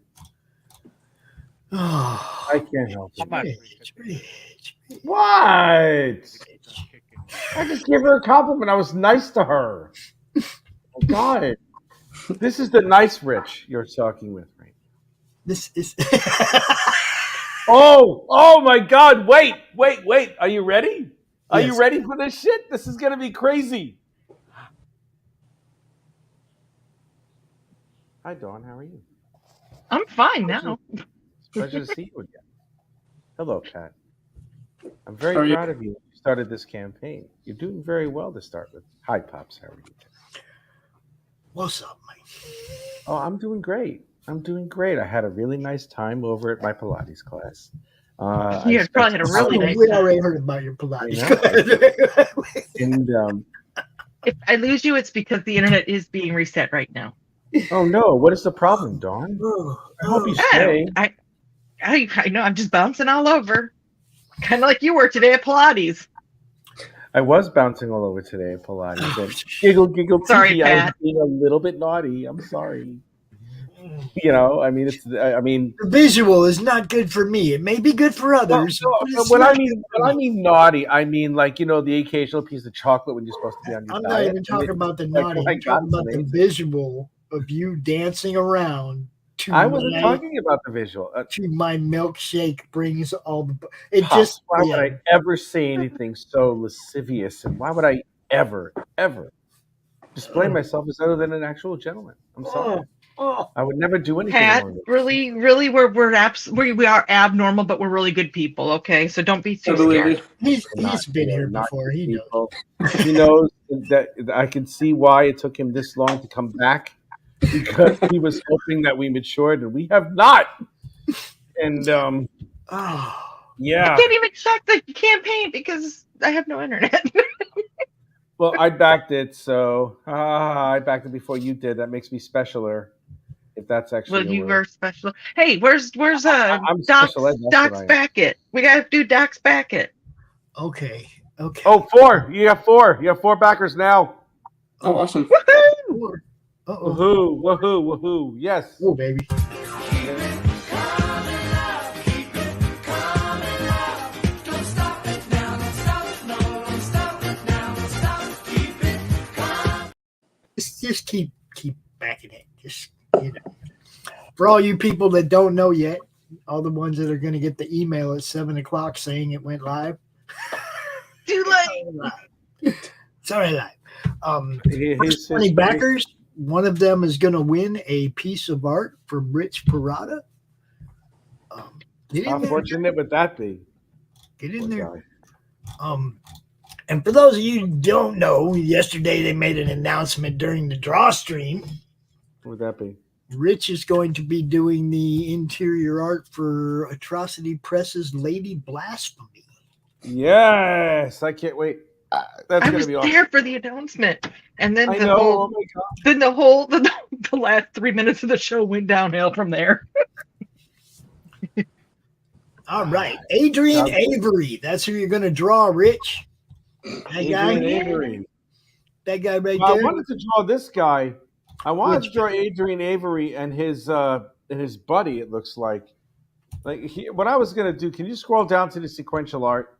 I can't help it. What? I just gave her a compliment. I was nice to her. Oh, God. This is the nice Rich you're talking with, right? This is... Oh my God. Wait. Are you ready? Are you ready for this shit? This is going to be crazy. Hi, Dawn. How are you? I'm fine now. Pleasure to see you again. Hello, Pat. I'm very proud of you. You started this campaign. You're doing very well to start with. Hi, Pops. How are you? What's up, Mike? Oh, I'm doing great. I had a really nice time over at my Pilates class. You probably had a really nice We time. already heard about your Pilates. And If I lose you, it's because the internet is being reset right now. oh no, what is the problem, Dawn? I hope you stay. I know, I'm just bouncing all over. Kind of like you were today at Pilates. I was bouncing all over today at Pilates. And giggle, Sorry, tee-hee, I was Pat. being a little bit naughty. I'm sorry. You know, I mean, The visual is not good for me. It may be good for others. No, when I mean naughty, I mean like, you know, the occasional piece of chocolate when you're supposed to be on your I'm diet. not even talking about the like, naughty. oh my I'm talking God, about the amazing. visual of you dancing around. I wasn't talking about the visual. To my milkshake brings all the. It Pop, just. why would I ever say anything so lascivious? And why would I ever display myself as other than an actual gentleman? I'm sorry. I would never do anything. Pat, really, we are abnormal, but we're really good people. Okay, so don't be too scared. He's been here before. He knows. He knows that I can see why it took him this long to come back, because he was hoping that we matured, and we have not. And yeah, I can't even check the campaign because I have no internet. Well, I backed it, so I backed it before you did. That makes me specialer. If that's actually well, you were special. Hey, where's Doc's Backett? We gotta do Doc's Backett. Okay. Oh, 4. You have 4. You have 4 backers now. Oh, awesome. Woohoo! Woohoo! Yes. Oh, baby. Just keep backing it. Just, you know. For all you people that don't know yet, all the ones that are going to get the email at 7:00 saying it went live. Too late. It's already live. First 20 backers. One of them is going to win a piece of art from Rich Perotta. How fortunate would that be? Get in there. And for those of you who don't know, yesterday they made an announcement during the draw stream. What would that be? Rich is going to be doing the interior art for Atrocity Press's Lady Blasphemy. Yes, I can't wait. That's going to be awesome. I was there for the announcement, and then the last 3 minutes of the show went downhill from there. All right, Adrian Avery. That's who you're going to draw, Rich. That guy. Avery. That guy right there. I wanted to draw this guy. I wanted to draw Adrian Avery and his buddy. It looks like what I was going to do. Can you scroll down to the sequential art?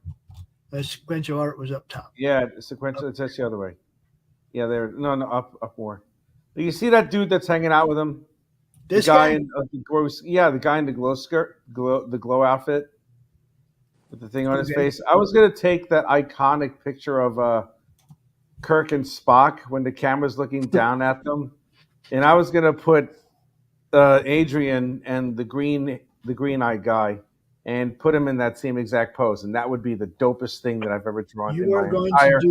The sequential art was up top. Yeah, the sequential. It's the other way. Yeah, there. No, up more. You see that dude that's hanging out with him? This guy guy? in the guy in the glow skirt, the glow outfit, with the thing on his face. I was gonna take that iconic picture of Kirk and Spock when the camera's looking down at them, and I was gonna put Adrian and the green-eyed guy, and put him in that same exact pose, and that would be the dopest thing that I've ever drawn in my entire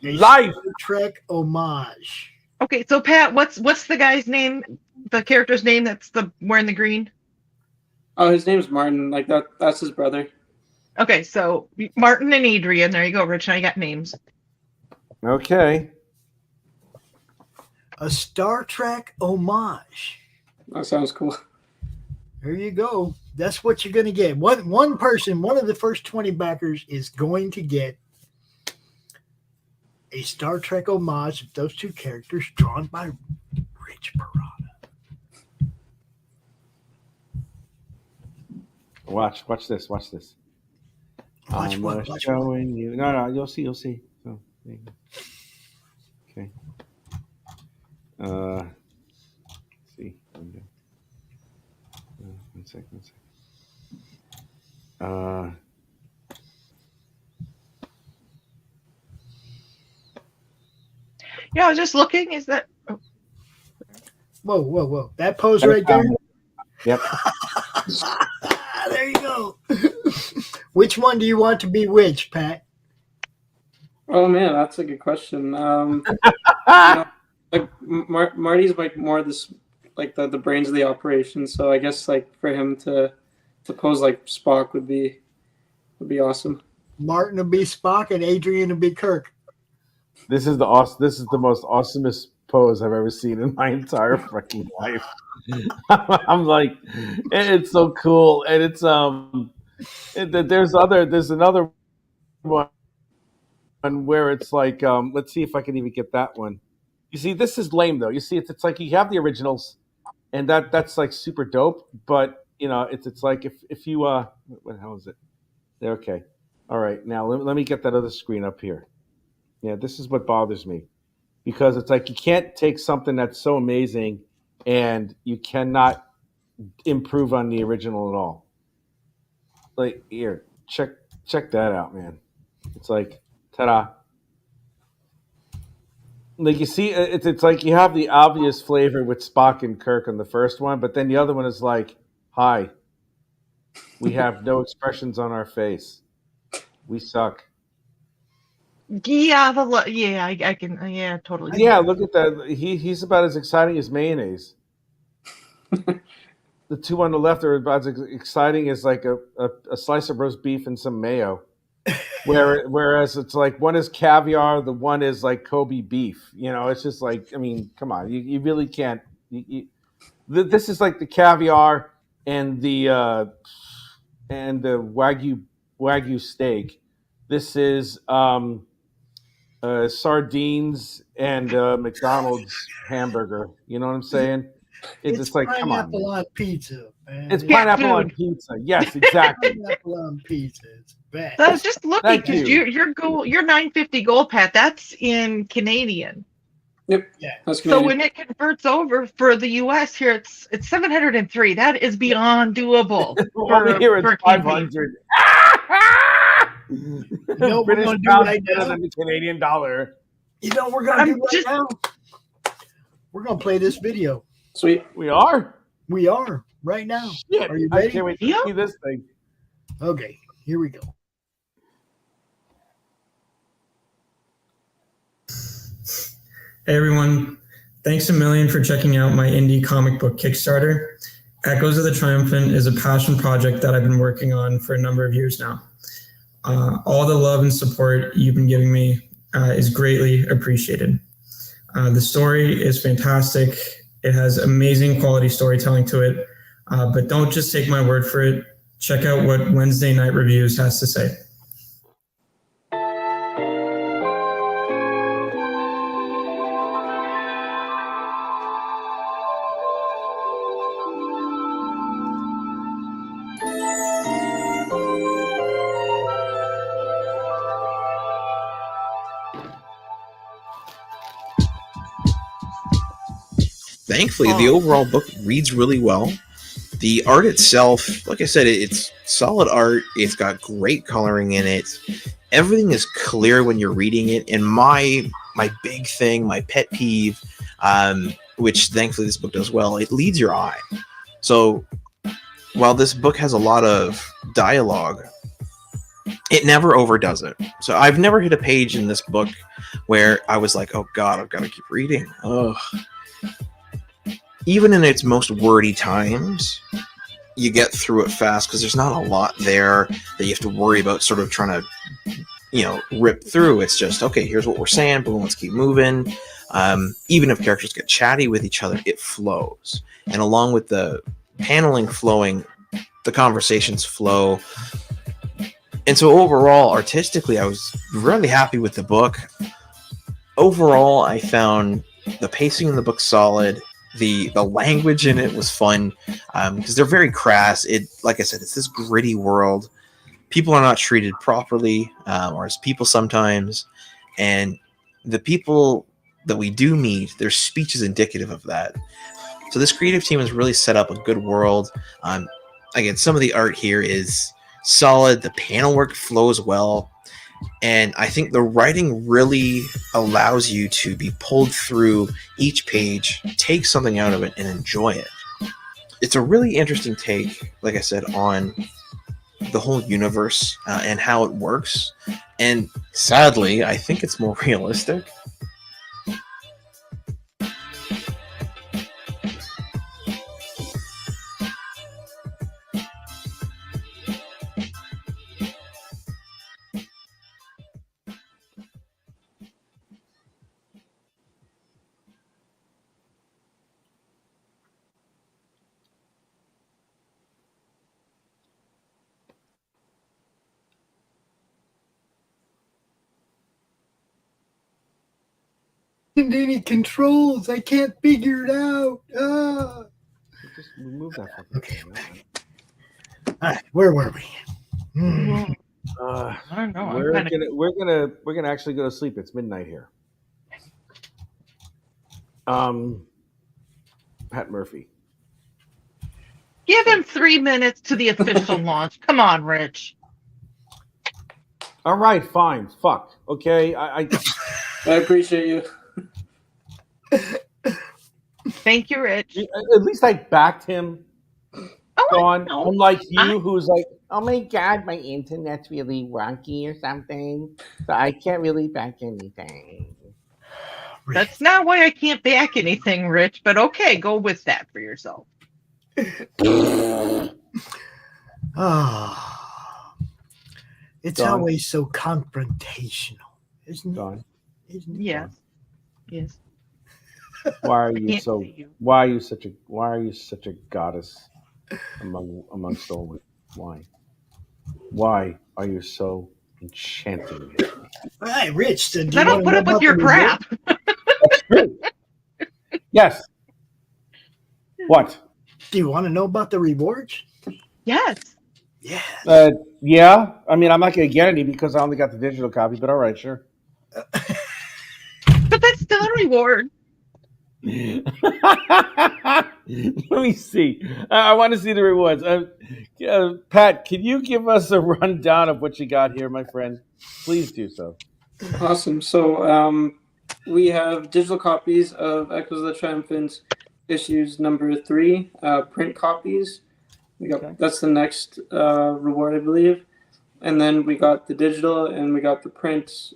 life. Star Trek homage. Okay, so Pat, what's the guy's name? The character's name that's wearing the green? Oh, his name's Martin. Like that's his brother. Okay, so Martin and Adrian. There you go, Rich. Now you got names. Okay. A Star Trek homage. That sounds cool. There you go. That's what you're going to get. One person, one of the first 20 backers is going to get a Star Trek homage of those two characters drawn by Rich Perotta. Watch this. Watch what? Showing you. No, you'll see. So, there you go. Okay. Let's see. One second. Yeah, I was just looking. Is that? Oh. Whoa! That pose right there. Yep. There you go. Which one do you want to be which, Pat? Oh man, that's a good question. Marty's like more this, like the brains of the operation. So I guess like for him to suppose like Spock would be awesome. Martin will be Spock and Adrian will be Kirk. This is the most awesomest pose I've ever seen in my entire fucking life. I'm like, it's so cool, and it's there's another one where it's like, let's see if I can even get that one. You see, this is lame though. You see, it's like you have the originals, and that's like super dope. But you know, it's like if you what the hell is it? There, okay, all right. Now let me get that other screen up here. Yeah, this is what bothers me, because it's like you can't take something that's so amazing and you cannot improve on the original at all. Like, here, check that out, man. It's like, ta-da. Like, you see, it's like you have the obvious flavor with Spock and Kirk on the first one, but then the other one is like, hi, we have no expressions on our face. We suck. Yeah, I can. Yeah, totally. Yeah, look at that. He's about as exciting as mayonnaise. The two on the left are about as exciting as like a slice of roast beef and some mayo. Whereas it's like one is caviar, the one is like Kobe beef. You know, it's just like, I mean, come on, you really can't. This is like the caviar and the wagyu steak. This is sardines and McDonald's hamburger. You know what I'm saying? It's like, come on. Pineapple on pizza, man. It's pineapple on pizza. Yes, exactly. Pineapple on pizza. It's bad. So I was just looking Thank because you. your $9.50 gold, Pat. That's in Canadian. Yep. Yeah. That's So Canadian. when it converts over for the US here, it's 703. That is beyond doable. Over here it's 500. You know what we're British gonna do pound right better now? than the Canadian dollar. You know what we're gonna do right now? We're gonna play this video. Sweet. We are. We are right now. Shit. Are you I ready? can't wait to Yeah. see this thing. Okay, here we go. Hey everyone, thanks a million for checking out my indie comic book Kickstarter. Echoes of the Triumphant is a passion project that I've been working on for a number of years now. All the love and support you've been giving me is greatly appreciated. The story is fantastic. It has amazing quality storytelling to it, but don't just take my word for it. Check out what Wednesday Night Reviews has to say. Thankfully, the overall book reads really well. The art itself, like I said, it's solid art. It's got great coloring in it. Everything is clear when you're reading it. And my big thing, my pet peeve, which thankfully this book does well, it leads your eye. So while this book has a lot of dialogue, it never overdoes it. So I've never hit a page in this book where I was like, oh God, I've got to keep reading. Ugh. Even in its most wordy times, you get through it fast because there's not a lot there that you have to worry about sort of trying to, rip through. It's just, okay, here's what we're saying, boom, let's keep moving. Even if characters get chatty with each other, it flows. And along with the paneling flowing, the conversations flow. And so overall, artistically, I was really happy with the book. Overall, I found the pacing in the book solid. The language in it was fun because they're very crass. It, like I said, it's this gritty world. People are not treated properly or as people sometimes. And the people that we do meet, their speech is indicative of that. So this creative team has really set up a good world. Again, some of the art here is solid. The panel work flows well. And I think the writing really allows you to be pulled through each page, take something out of it, and enjoy it. It's a really interesting take, like I said, on the whole universe and how it works. And sadly, I think it's more realistic. any controls. I can't figure it out. Just remove that fucking Okay, thing, I'm back. All right, where were we? I don't know. We're gonna actually go to sleep. It's midnight here. Pat Murphy. Give him 3 minutes to the official launch. Come on, Rich. All right, fine. Fuck. Okay, I appreciate you. Thank you, Rich. At least I backed him. Dawn, unlike you, who's like, oh my god, my internet's really wonky or something, so I can't really back anything. That's not why I can't back anything, Rich, but okay, go with that for yourself. It's Dawn. always so confrontational, isn't it? Dawn. Isn't it? Yes. Yes. Why are you so? Why are you such a goddess amongst all? Why are you so enchanting? All right, Rich. Do you I don't put up with your crap. That's true. Yes. What? Do you want to know about the rewards? Yes. Yeah. Yeah. I mean, I'm not going to get any because I only got the digital copy. But all right, sure. But that's still a reward. Let me see. I want to see the rewards. Pat, can you give us a rundown of what you got here, my friend? Please do so. Awesome. So we have digital copies of Echoes of the Triumphant issues number 3, print copies. That's the next reward, I believe. And then we got the digital and we got the print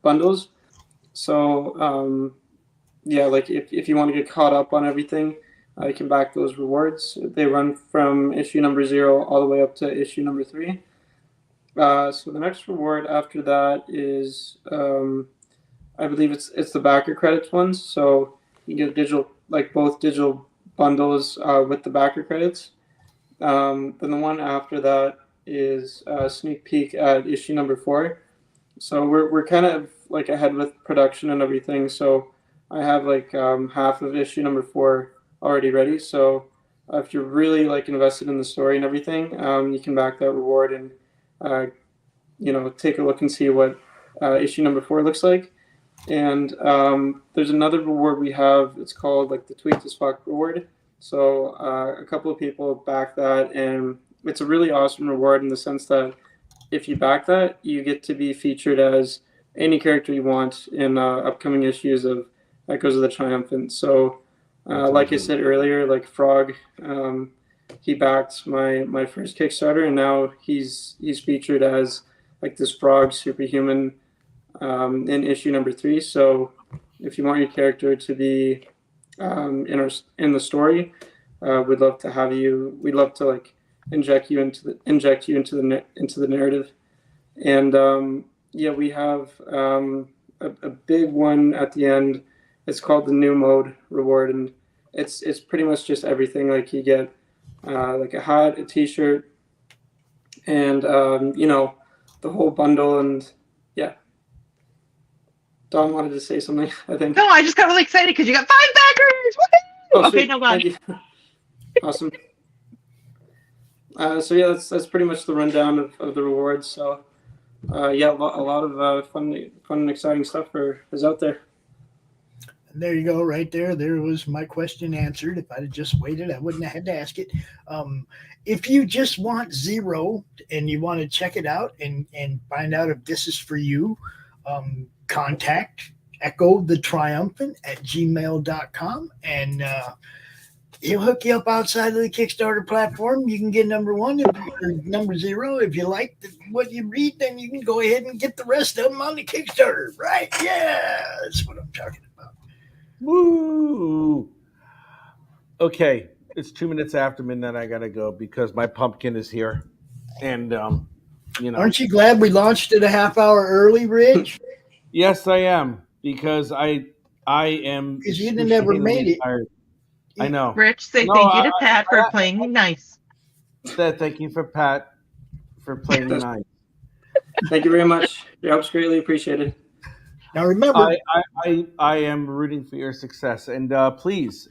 bundles. So yeah, like if you want to get caught up on everything, you can back those rewards. They run from issue number 0 all the way up to issue number 3. So the next reward after that is, I believe it's the backer credits ones. So you get digital, like both digital bundles with the backer credits. Then the one after that is a sneak peek at issue number 4. So we're kind of like ahead with production and everything. So I have like half of issue number 4 already ready. So if you're really like invested in the story and everything, you can back that reward and take a look and see what issue number 4 looks like. And there's another reward we have. It's called like the Tweaked as Fuck reward. So a couple of people back that, and it's a really awesome reward in the sense that if you back that, you get to be featured as any character you want in upcoming issues of Echoes of the Triumphant. So like I said earlier, like Frog, he backed my first Kickstarter, and now he's featured as like this Frog superhuman in issue number 3. So if you want your character to be in the story, we'd love to have you. We'd love to like inject you into the narrative. And yeah, we have a big one at the end. It's called the New Mode reward, and it's pretty much just everything. Like you get like a hat, a T-shirt, and the whole bundle. And yeah, Don wanted to say something, I think. No, I just got really excited because you got 5 backers. Woohoo! Oh, okay, no, thank you. Awesome. So yeah, that's pretty much the rundown of the rewards. So yeah, a lot of fun and exciting stuff is out there. And there you go, right there. There was my question answered. If I'd have just waited, I wouldn't have had to ask it. If you just want 0 and you want to check it out and find out if this is for you, contact Echo the Triumphant at gmail.com, and he'll hook you up outside of the Kickstarter platform. You can get number 1 or number 0. If you like what you read, then you can go ahead and get the rest of them on the Kickstarter, right? Yeah, that's what I'm talking about. Woo! Okay, it's 2 minutes after midnight. I gotta go because my pumpkin is here, and Aren't you glad we launched it a half hour early, Rich? Yes, I am, because I am. Because you'd have never made it. Tired. I know. Rich, say thank you to Pat for playing nice. Thank you for Pat for playing nice. Thank you very much. Your help's greatly appreciated. Now remember, I am rooting for your success, and please,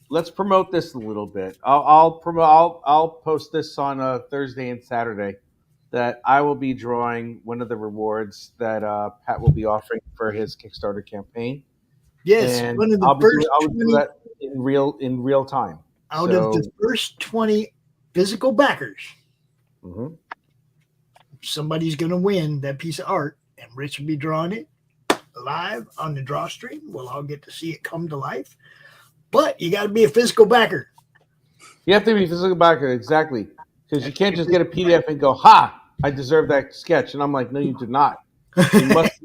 let's promote this a little bit. I'll post this on Thursday and Saturday. That I will be drawing one of the rewards that Pat will be offering for his Kickstarter campaign. yes, And one of the I'll first do 20 that in real time. out of the first 20 physical backers. Mm-hmm. Somebody's going to win that piece of art, and Rich will be drawing it live on the draw stream. We'll all get to see it come to life. But you got to be a physical backer. You have to be a physical backer, exactly. Because you can't just get a PDF and go, ha, I deserve that sketch. And I'm like, no, you do not. You must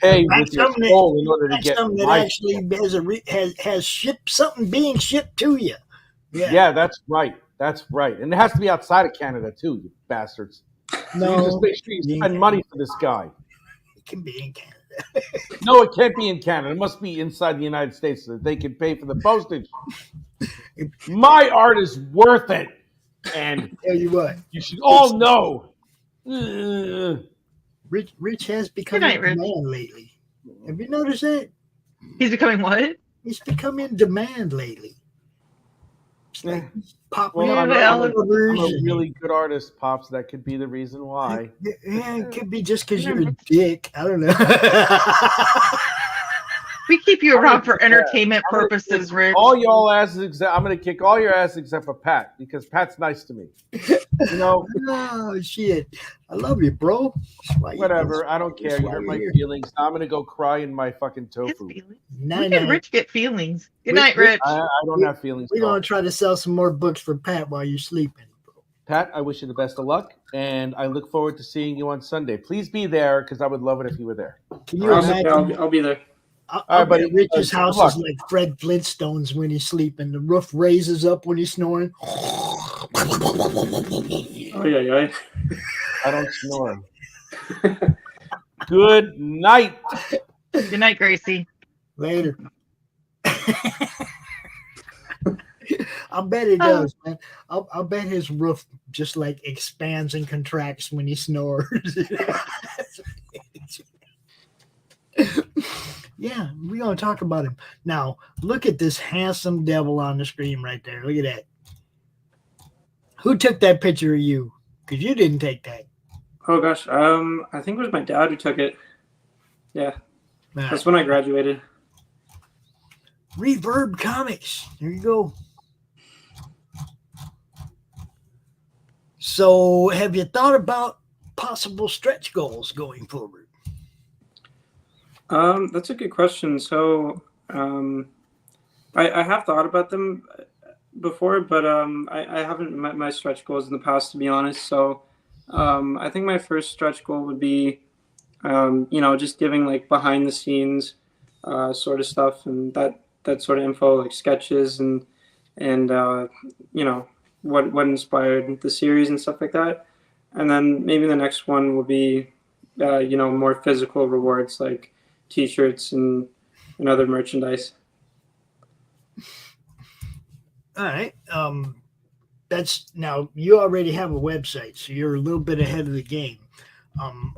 pay with your soul in order to get something that actually has shipped something being shipped to you. Yeah, that's right. That's right. And it has to be outside of Canada, too, you bastards. No, so you just make sure you spend money for this guy. It can be in Canada. No, it can't be in Canada. It must be inside the United States so that they can pay for the postage. My art is worth it. And tell you what, you should all know. Rich has become in demand lately. Have you noticed that? He's becoming what? He's become in demand lately. Like popping I'm a version. really good artist, Pops. That could be the reason why. Yeah, it could be just because you're a dick. I don't know. We keep you around for entertainment purposes, Rich. All y'all asses, I'm going to kick all your ass except for Pat, because Pat's nice to me. You know? Oh, shit. I love you, bro. Whatever. I don't care. You hurt my feelings. I'm going to go cry in my fucking tofu. When did Rich get feelings? Good night, Rich. I don't have feelings. We're going to try to sell some more books for Pat while you're sleeping. Pat, I wish you the best of luck, and I look forward to seeing you on Sunday. Please be there, because I would love it if you were there. Can you imagine? I'll be there. I'll bet Rich's house is like Fred Flintstone's when he's sleeping. The roof raises up when he's snoring. Oh, yeah. I don't snore. Good night. Good night, Gracie. Later. I'll bet it does, man. I'll bet his roof just like expands and contracts when he snores. Yeah, we're going to talk about him. Now, look at this handsome devil on the screen right there. Look at that. Who took that picture of you? Because you didn't take that. Oh, gosh. I think it was my dad who took it. Yeah. That's when I graduated. Reverb Comics. There you go. So, have you thought about possible stretch goals going forward? That's a good question. So, I have thought about them before, but I haven't met my stretch goals in the past, to be honest. So, I think my first stretch goal would be, just giving like behind the scenes, sort of stuff and that sort of info, like sketches and what inspired the series and stuff like that. And then maybe the next one would be, more physical rewards like T-shirts and other merchandise. All right. That's now you already have a website, so you're a little bit ahead of the game.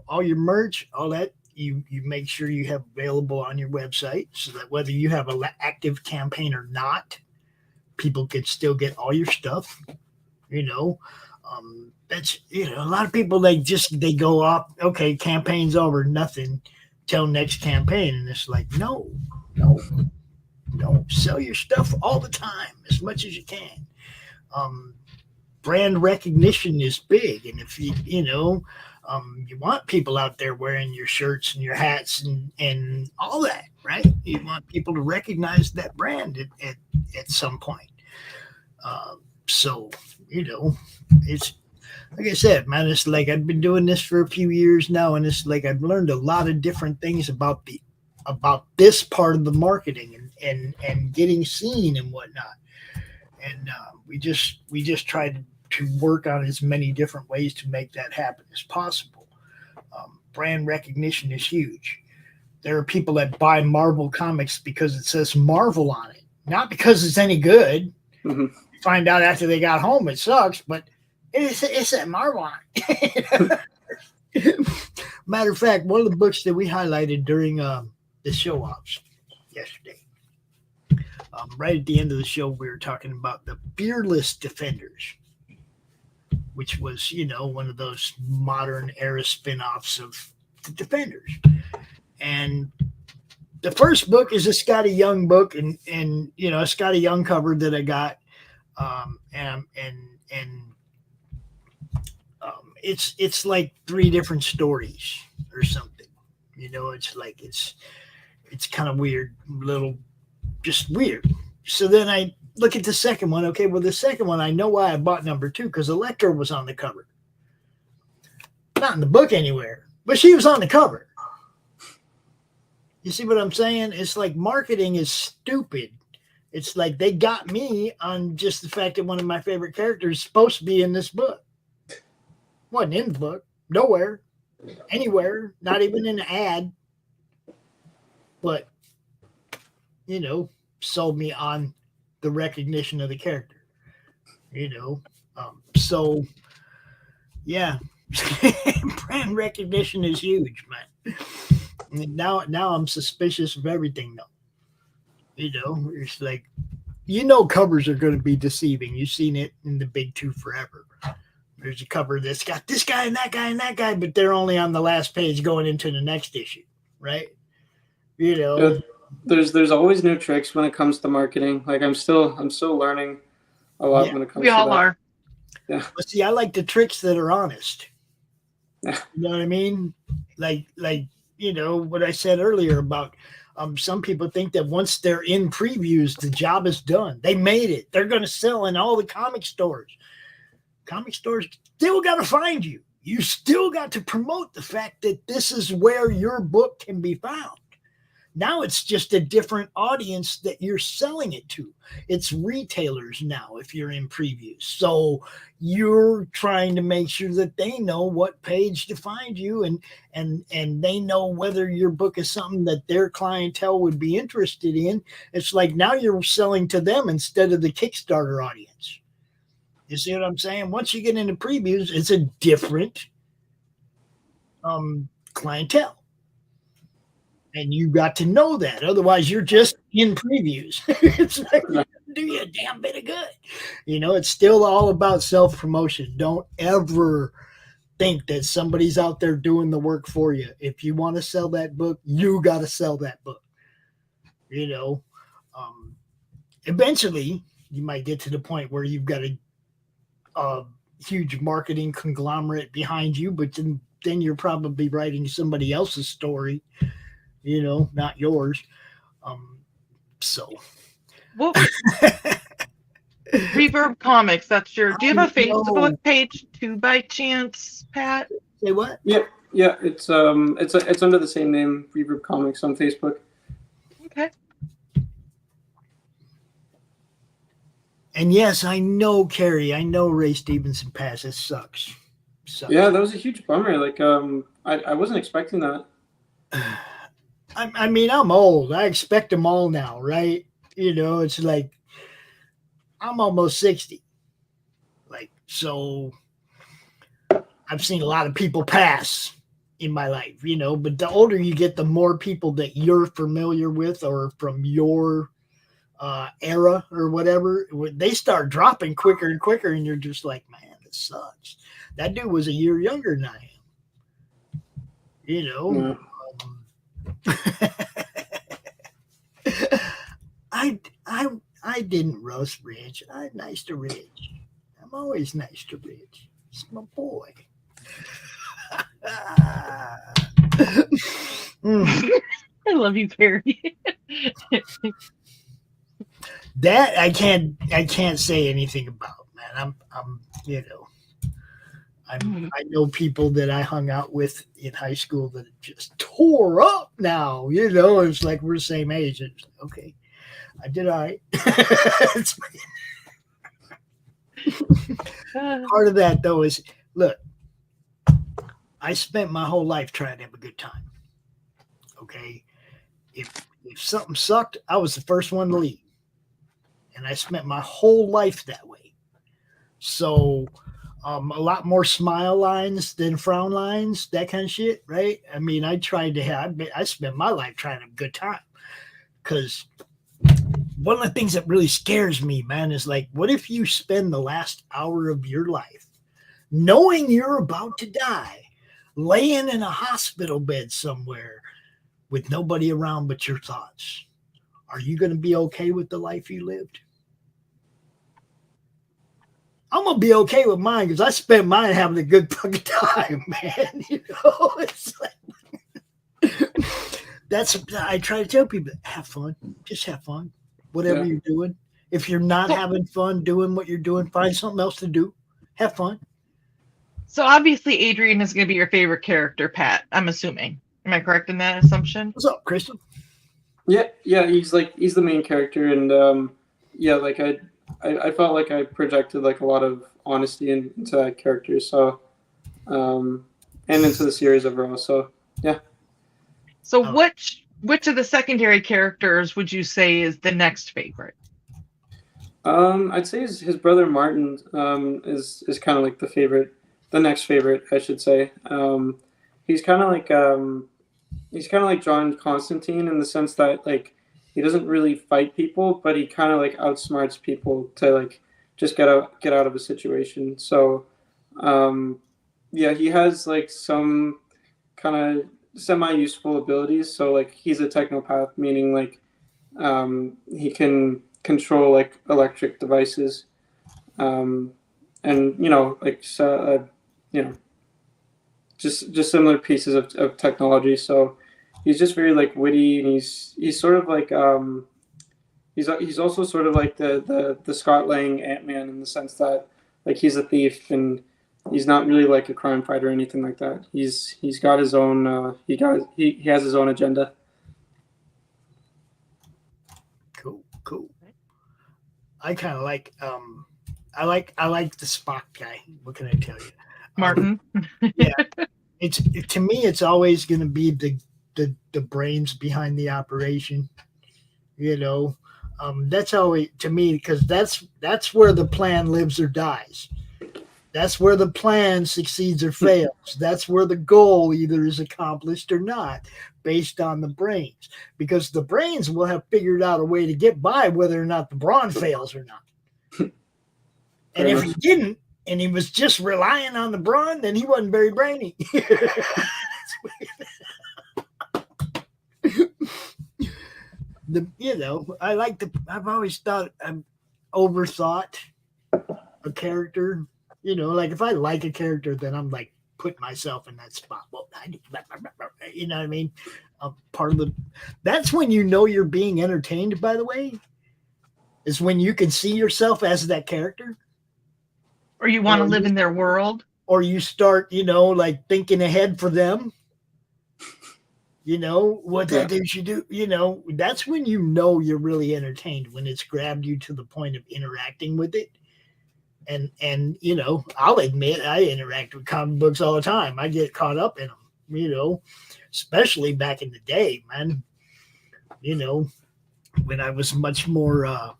All your merch, all that you make sure you have available on your website, so that whether you have an active campaign or not, people can still get all your stuff. That's a lot of people they go off. Okay, campaign's over, nothing till next campaign, and it's like no, sell your stuff all the time as much as you can. Brand recognition is big, and if you want people out there wearing your shirts and your hats and all that, right? You want people to recognize that brand at some point. So it's like I said, man, it's like I've been doing this for a few years now, and it's like I've learned a lot of different things about this part of the marketing and getting seen and whatnot. And we just try to work on as many different ways to make that happen as possible. Brand recognition is huge. There are people that buy Marvel comics because it says Marvel on it, not because it's any good. Mm-hmm. Find out after they got home it sucks, but it's a Marvel on it. Matter of fact, one of the books that we highlighted during the show offs yesterday, right at the end of the show, we were talking about the Fearless Defenders, which was, one of those modern era spin-offs of the Defenders. And the first book is a Scotty Young book, and a Scotty Young cover that I got, it's like 3 different stories or something. It's like it's kind of weird, just weird. So then I look at the second one. Okay, well, the second one, I know why I bought number 2, because Electra was on the cover. Not in the book anywhere, but she was on the cover. You see what I'm saying? It's like marketing is stupid. It's like they got me on just the fact that one of my favorite characters is supposed to be in this book. Wasn't in the book. Nowhere. Anywhere. Not even in an ad. But, sold me on the recognition of the character. So, yeah. Brand recognition is huge, man. Now I'm suspicious of everything, though. It's like, covers are going to be deceiving. You've seen it in the big 2 forever. There's a cover that's got this guy and that guy and that guy, but they're only on the last page going into the next issue, right? There's always new tricks when it comes to marketing. Like I'm still learning a lot when it comes to that. We all are. Yeah. But see, I like the tricks that are honest. Yeah. You know what I mean? Like what I said earlier about some people think that once they're in previews, the job is done. They made it. They're going to sell in all the comic stores. Comic stores still got to find you. You still got to promote the fact that this is where your book can be found. Now it's just a different audience that you're selling it to. It's retailers now if you're in previews. So you're trying to make sure that they know what page to find you and they know whether your book is something that their clientele would be interested in. It's like now you're selling to them instead of the Kickstarter audience. You see what I'm saying? Once you get into previews, it's a different clientele. And you got to know that. Otherwise, you're just in previews. It's like, do you a damn bit of good. It's still all about self-promotion. Don't ever think that somebody's out there doing the work for you. If you want to sell that book, you got to sell that book. Eventually, you might get to the point where you've got a huge marketing conglomerate behind you, but then you're probably writing somebody else's story. Not yours. Well, Reverb Comics, that's do you have a Facebook page too by chance, Pat? Say what? Yeah, it's under the same name, Reverb Comics on Facebook. Okay. And yes, I know, Carrie, I know Ray Stevenson passed. It sucks. Yeah, that was a huge bummer. Like, I wasn't expecting that. I mean, I'm old. I expect them all now, right? It's like I'm almost 60. Like, so I've seen a lot of people pass in my life, but the older you get, the more people that you're familiar with or from your era or whatever, they start dropping quicker and quicker. And you're just like, man, this sucks. That dude was a year younger than I am. Yeah. I didn't roast Rich. I'm nice to Rich. I'm always nice to Rich. It's my boy. I love you, Perry. That I can't say anything about, man. I know people that I hung out with in high school that just tore up now. It's like we're the same age. It's like, okay, I did all right. Part of that, though, is, look, I spent my whole life trying to have a good time. Okay? If something sucked, I was the first one to leave. And I spent my whole life that way. So A lot more smile lines than frown lines, that kind of shit, right? I mean, I spent my life trying to have a good time, because one of the things that really scares me, man, is like, what if you spend the last hour of your life knowing you're about to die, laying in a hospital bed somewhere with nobody around but your thoughts? Are you going to be okay with the life you lived? I'm going to be okay with mine, because I spent mine having a good fucking time, man. You know, it's like, I try to tell people, have fun. Just have fun. Whatever you're doing. If you're not having fun doing what you're doing, find something else to do. Have fun. So obviously Adrian is going to be your favorite character, Pat, I'm assuming. Am I correct in that assumption? What's up, Christian? Yeah, he's the main character, and like I felt like I projected like a lot of honesty into that character, so and into the series overall. So yeah. So which of the secondary characters would you say is the next favorite? I'd say his brother Martin is kind of like the next favorite, I should say. He's kind of like John Constantine, in the sense that like he doesn't really fight people, but he kind of like outsmarts people to like just get out of a situation. So he has like some kind of semi-useful abilities. So like he's a technopath, meaning like he can control like electric devices, and just similar pieces of technology. So he's just very like witty, and he's sort of like he's also sort of like the Scott Lang Ant-Man, in the sense that like he's a thief, and he's not really like a crime fighter or anything like that. He's got his own he has his own agenda. Cool. I kind of like I like the Spock guy. What can I tell you, Martin? Yeah, to me it's always going to be the brains behind the operation. You know, that's always to me, because that's where the plan lives or dies. That's where the plan succeeds or fails. That's where the goal either is accomplished or not, based on the brains. Because the brains will have figured out a way to get by whether or not the brawn fails or not. And if he didn't, and he was just relying on the brawn, then he wasn't very brainy. I've always thought I've overthought a character. You know, like if I like a character, then I'm like putting myself in that spot. Well, you know what I mean? That's when you know you're being entertained, by the way, is when you can see yourself as that character. Or you want to live in their world. Or you start, like thinking ahead for them. What that they should do. That's when you're really entertained, when it's grabbed you to the point of interacting with it. And I'll admit I interact with comic books all the time. I get caught up in them, especially back in the day, man. When I was much more, I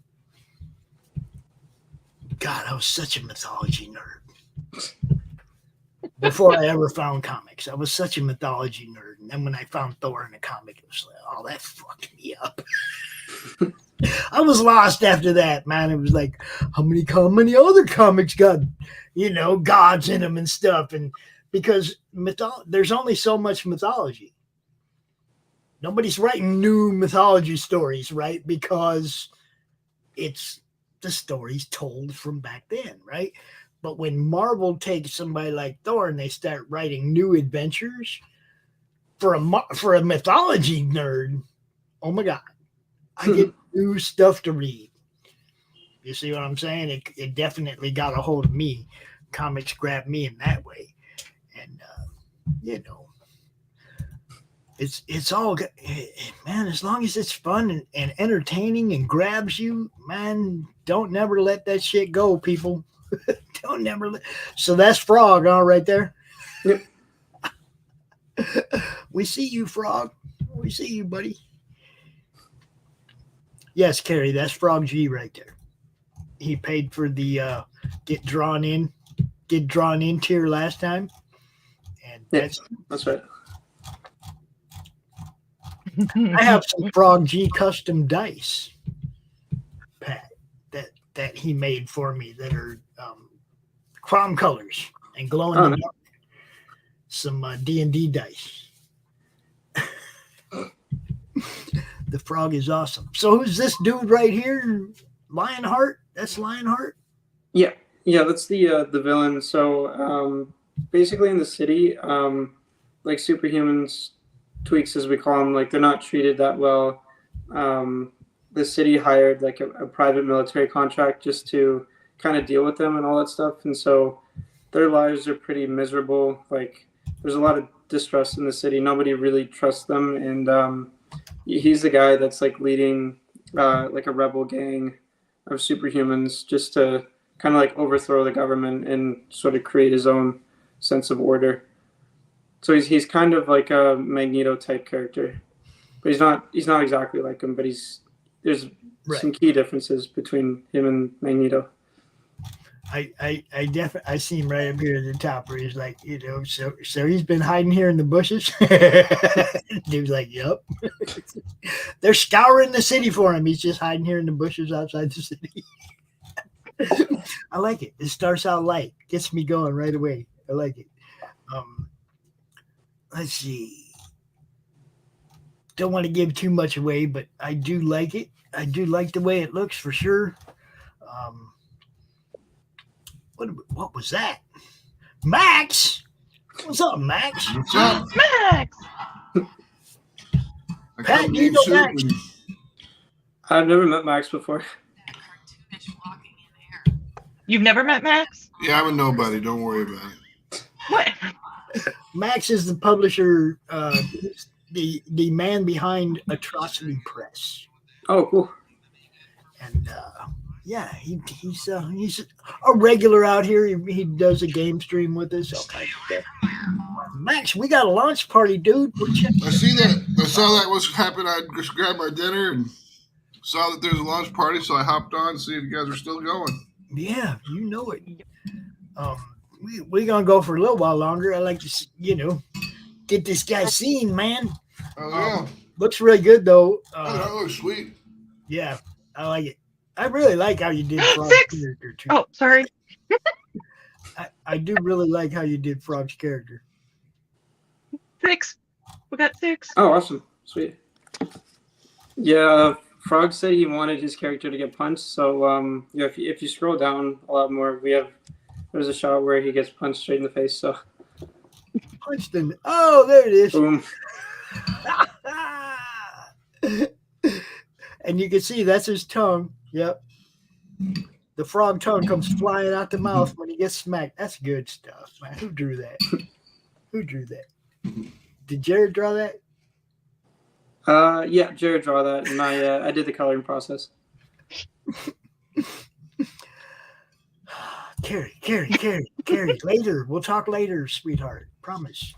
was such a mythology nerd. Before I ever found comics, I was such a mythology nerd. And then when I found Thor in a comic, it was like, oh, that fucked me up. I was lost after that, man. It was like, how many other comics got, gods in them and stuff? And because there's only so much mythology. Nobody's writing new mythology stories, right? Because it's the stories told from back then, right? But when Marvel takes somebody like Thor and they start writing new adventures for a mythology nerd, oh my God, I get new stuff to read. You see what I'm saying? It definitely got a hold of me. Comics grabbed me in that way. And, it's all good. Man, as long as it's fun and entertaining and grabs you, man, don't never let that shit go, people. Don't never let. So that's Frog, right there. Yep. We see you, Frog. We see you, buddy. Yes, Carrie, that's Frog G right there. He paid for the get drawn in. get drawn into here last time. And that's right. I have some Frog G custom dice, Pat, that he made for me that are chrome colors and glow in the dark. Some D&D dice. The frog is awesome. So who's this dude right here? Lionheart? That's Lionheart? Yeah, that's the villain. So basically in the city, like superhumans, tweaks as we call them, like they're not treated that well. The city hired like a private military contract just to kind of deal with them and all that stuff, and so their lives are pretty miserable. Like there's a lot of distrust in the city. Nobody really trusts them, and he's the guy that's like leading like a rebel gang of superhumans just to kind of like overthrow the government and sort of create his own sense of order. So he's kind of like a Magneto type character, but he's not exactly like him. But there's some key differences between him and Magneto. I see him right up here at the top where he's like, so he's been hiding here in the bushes. Dude's like, yep. They're scouring the city for him. He's just hiding here in the bushes outside the city. I like it. It starts out light, gets me going right away. I like it. Let's see. Don't want to give too much away, but I do like it. I do like the way it looks for sure. What was that? Max? What's up, Max? What's up? Max! Pat, you know Max? I've never met Max before. You've never met Max? Yeah, I'm a nobody. Don't worry about it. What? Max is the publisher, the man behind Atrocity Press. Oh, cool. And yeah, he's a regular out here. He does a game stream with us. All kinds of stuff. Max, we got a launch party, dude. I see that. I saw that was happening. I just grabbed my dinner and saw that there's a launch party, so I hopped on to see if you guys are still going. Yeah, you know it. We're gonna go for a little while longer. I like to, get this guy seen, man. Oh yeah, looks really good though. That looks sweet. Yeah, I like it. I really like how you did Frog's character too. Oh, sorry. I do really like how you did Frog's character. 6. We got 6. Oh, awesome. Sweet. Yeah, Frog said he wanted his character to get punched. So yeah, if you scroll down a lot more, there's a shot where he gets punched straight in the face. So punched in. Oh, there it is. Boom. And you can see that's his tongue. Yep. The frog tongue comes flying out the mouth when he gets smacked. That's good stuff, man. Who drew that? Who drew that? Did Jared draw that? Yeah, Jared draw that, and I did the coloring process. Carrie. Later. We'll talk later, sweetheart. Promise.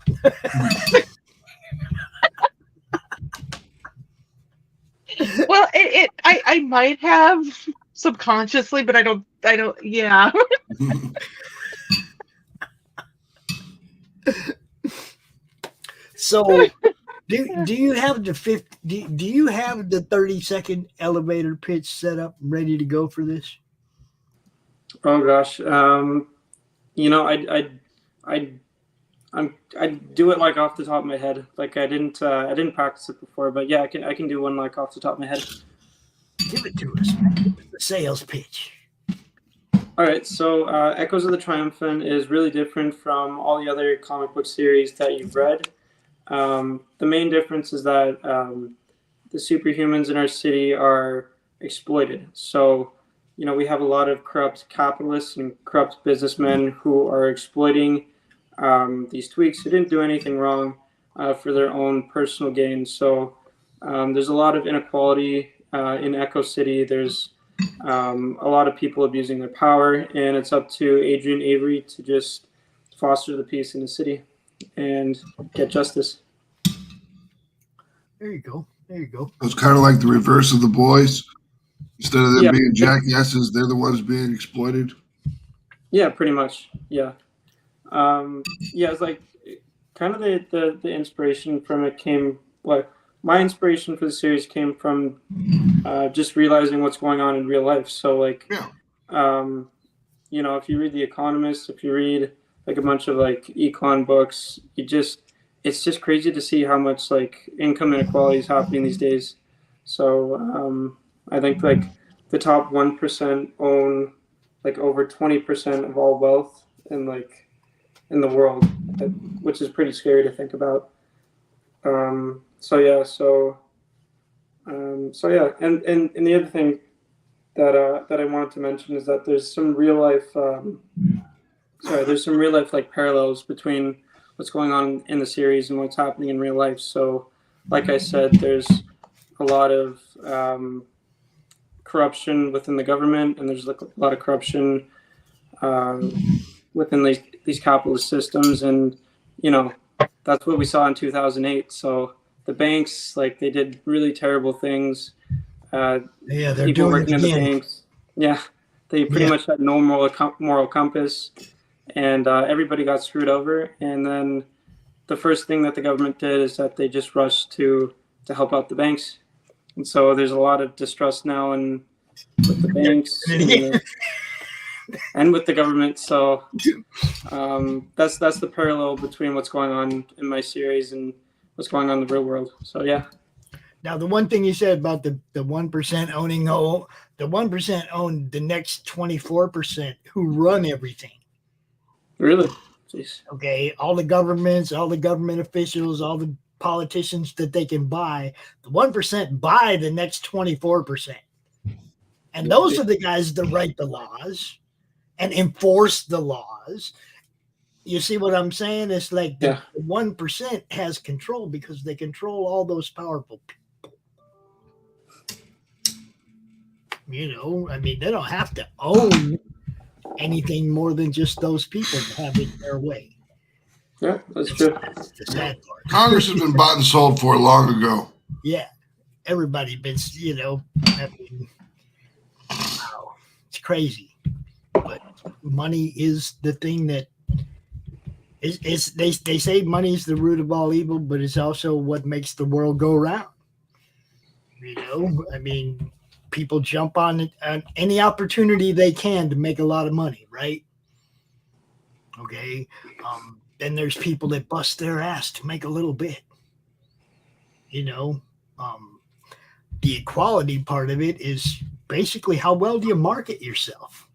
Well, I might have subconsciously, but I don't. Yeah. So, do you have the do you have the 30-second elevator pitch set up and ready to go for this? Oh gosh, I do it like off the top of my head. Like I didn't practice it before, but yeah, I can do one like off the top of my head. Give it to us, man. The sales pitch. All right, so Echoes of the Triumphant is really different from all the other comic book series that you've read. The main difference is that the superhumans in our city are exploited. So, we have a lot of corrupt capitalists and corrupt businessmen who are exploiting these tweaks who didn't do anything wrong for their own personal gain. So there's a lot of inequality in Echo City. There's a lot of people abusing their power, and it's up to Adrian Avery to just foster the peace in the city and get justice. There you go. It's kind of like the reverse of The Boys. Instead of them being jackasses, they're the ones being exploited. Yeah, pretty much. Yeah. It's like kind of the inspiration from it came. My inspiration for the series came from just realizing what's going on in real life. So like, if you read The Economist, if you read like a bunch of like econ books, it's just crazy to see how much like income inequality is happening these days. So I think like the top 1% own like over 20% of all wealth in the world, which is pretty scary to think about. And the other thing that I wanted to mention is that there's some real life like parallels between what's going on in the series and what's happening in real life. So like I said, there's a lot of corruption within the government, and there's like a lot of corruption within these capitalist systems, and that's what we saw in 2008. So the banks, like, they did really terrible things. They're people doing working it in the again. banks, they pretty much had no moral compass, and everybody got screwed over. And then the first thing that the government did is that they just rushed to help out the banks. And so there's a lot of distrust now with the banks and with the government. So that's the parallel between what's going on in my series and what's going on in the real world. So yeah. Now, the one thing you said about the 1% owning the 1% own the next 24% who run everything. Really? Jeez. Okay, all the governments, all the government officials, all the politicians that they can buy, the 1% buy the next 24%. And those are the guys that write the laws and enforce the laws. You see what I'm saying? It's like the 1% has control because they control all those powerful people. I mean, they don't have to own anything more than just those people to have it their way. Yeah, that's true. That's the sad part. Congress has been bought and sold for long ago. Yeah. Everybody been, I mean, wow, it's crazy. But money is the thing that they say money is the root of all evil, but it's also what makes the world go round. I mean, people jump on any opportunity they can to make a lot of money, right? Okay. Then there's people that bust their ass to make a little bit. The equality part of it is basically how well do you market yourself?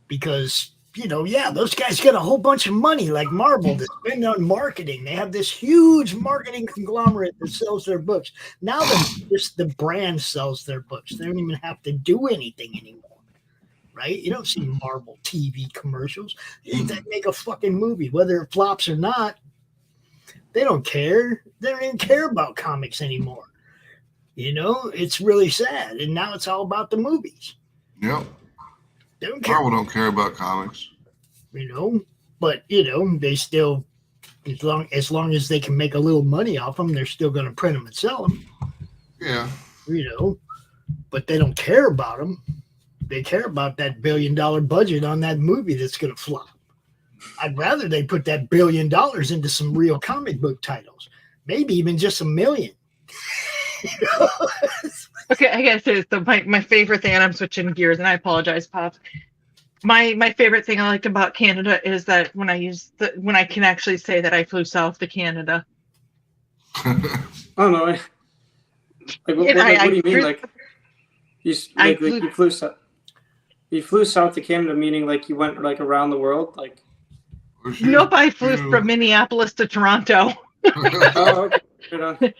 Because, those guys got a whole bunch of money like Marvel to spend on marketing. They have this huge marketing conglomerate that sells their books. Now just the brand sells their books. They don't even have to do anything anymore. Right? You don't see Marvel TV commercials. They make a fucking movie, whether it flops or not. They don't care. They don't even care about comics anymore. It's really sad. And now it's all about the movies. Yep. They don't care. Marvel don't care about comics. But they still, as long as they can make a little money off them, they're still going to print them and sell them. Yeah. But they don't care about them. They care about that $1 billion budget on that movie that's going to flop. I'd rather they put that $1 billion into some real comic book titles, maybe even just $1 million. Okay, I gotta say, so my favorite thing, and I'm switching gears, and I apologize, Pop. My favorite thing I liked about Canada is that when I can actually say that I flew south to Canada. Oh no! What do you mean? Like you flew south? You flew south to Canada, meaning like you went like around the world, like. Nope, I flew from Minneapolis to Toronto. Oh, okay.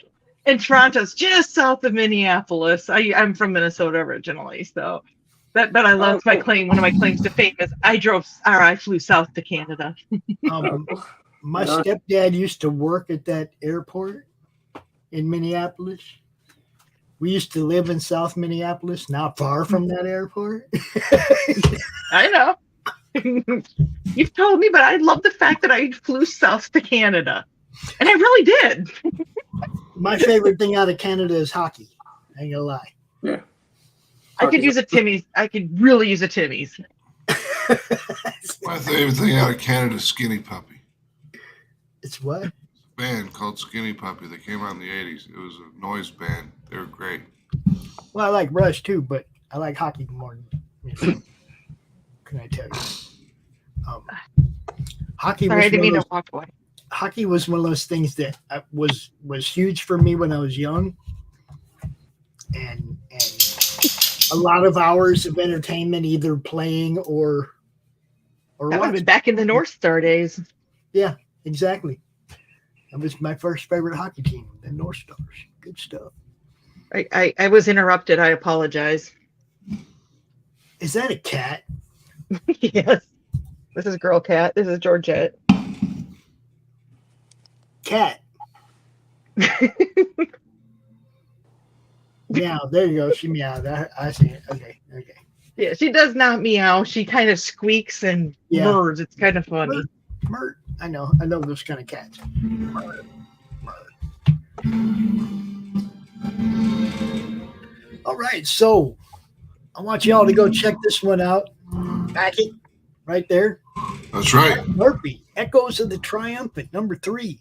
And Toronto's just south of Minneapolis. I'm from Minnesota originally, so but I love my claim. One of my claims to fame is I flew south to Canada. My stepdad used to work at that airport in Minneapolis. We used to live in South Minneapolis, not far from that airport. I know. You've told me, but I love the fact that I flew south to Canada. And I really did. My favorite thing out of Canada is hockey. I ain't gonna lie. Yeah. I could use a Timmy's. I could really use a Timmy's. My favorite thing out of Canada is Skinny Puppy. It's what? A band called Skinny Puppy that came out in the 80s. It was a noise band. They were great. Well, I like Rush too, but I like hockey more. Can I tell you? Hockey. Sorry, I didn't mean to walk away. Hockey was one of those things that was huge for me when I was young, and a lot of hours of entertainment, either playing or that would have been back in the North Star days. Yeah, exactly. That was my first favorite hockey team, the North Stars. Good stuff. I was interrupted. I apologize. Is that a cat? Yes. This is Girl Cat. This is Georgette. Cat. Meow. There you go. She meowed. I see it. Okay. Yeah, she does not meow. She kind of squeaks and murs. It's kind of funny. Murt. I know those kind of cats. Murt. All right, so I want y'all to go check this one out. Packet right there. That's right. Murphy, Echoes of the Triumphant, number 3.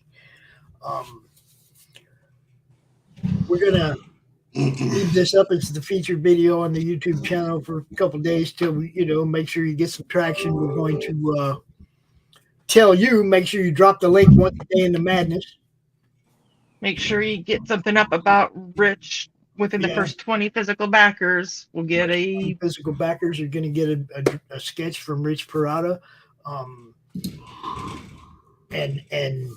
We're gonna leave this up as the featured video on the YouTube channel for a couple days till we, make sure you get some traction. We're going to tell you, make sure you drop the link once a day in the madness. Make sure you get something up about Rich within the first 20 physical backers. We'll get a physical backers. You're going to get a sketch from Rich Perotta, and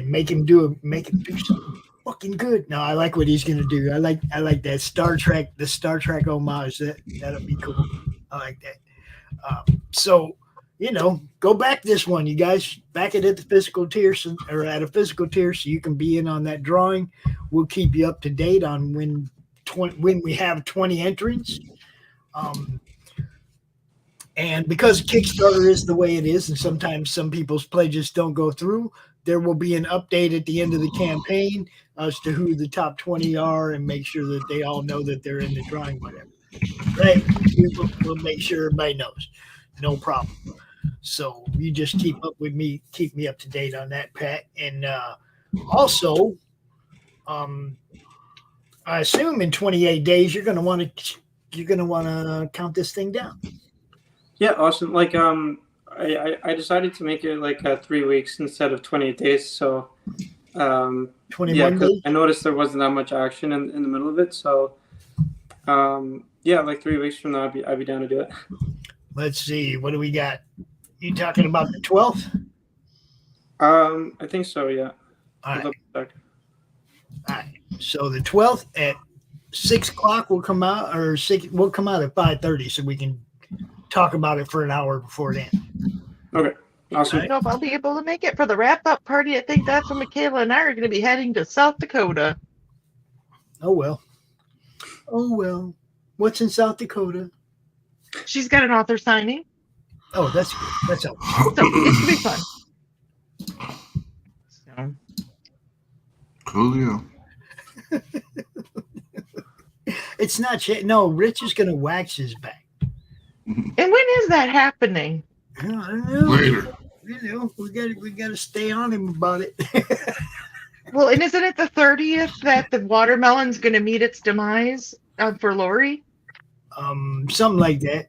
make him do something fucking good. No, I like what he's going to do. I like that Star Trek homage. That'll be cool. I like that. So, go back this one, you guys. Back it at the physical tier, or at a physical tier, so you can be in on that drawing. We'll keep you up to date on when we have 20 entrants. And because Kickstarter is the way it is, and sometimes some people's pledges don't go through, there will be an update at the end of the campaign as to who the top 20 are, and make sure that they all know that they're in the drawing, whatever. Right? We'll make sure everybody knows. No problem. So you just keep me up to date on that, Pat. And also, I assume in 28 days you're gonna want to count this thing down. Yeah, awesome. Like I decided to make it like 3 weeks instead of 28 days. So 21 days. I noticed there wasn't that much action in the middle of it. So like 3 weeks from now, I'd be down to do it. Let's see. What do we got? You talking about the 12th? I think so. Yeah. All right. So the 12th at 6 o'clock will come out, or 6. We'll come out at 5:30, so we can talk about it for an hour before then. Okay. Awesome. I don't know if I'll be able to make it for the wrap-up party. I think that's when Michaela and I are going to be heading to South Dakota. Oh well. What's in South Dakota? She's got an author signing. Oh, that's good. That's all. So it's gonna be fun. So. Coolio. It's not. No, Rich is going to wax his back. And when is that happening? I don't know. Later. We got to stay on him about it. Well, and isn't it the 30th that the watermelon's going to meet its demise for Laurie? Something like that.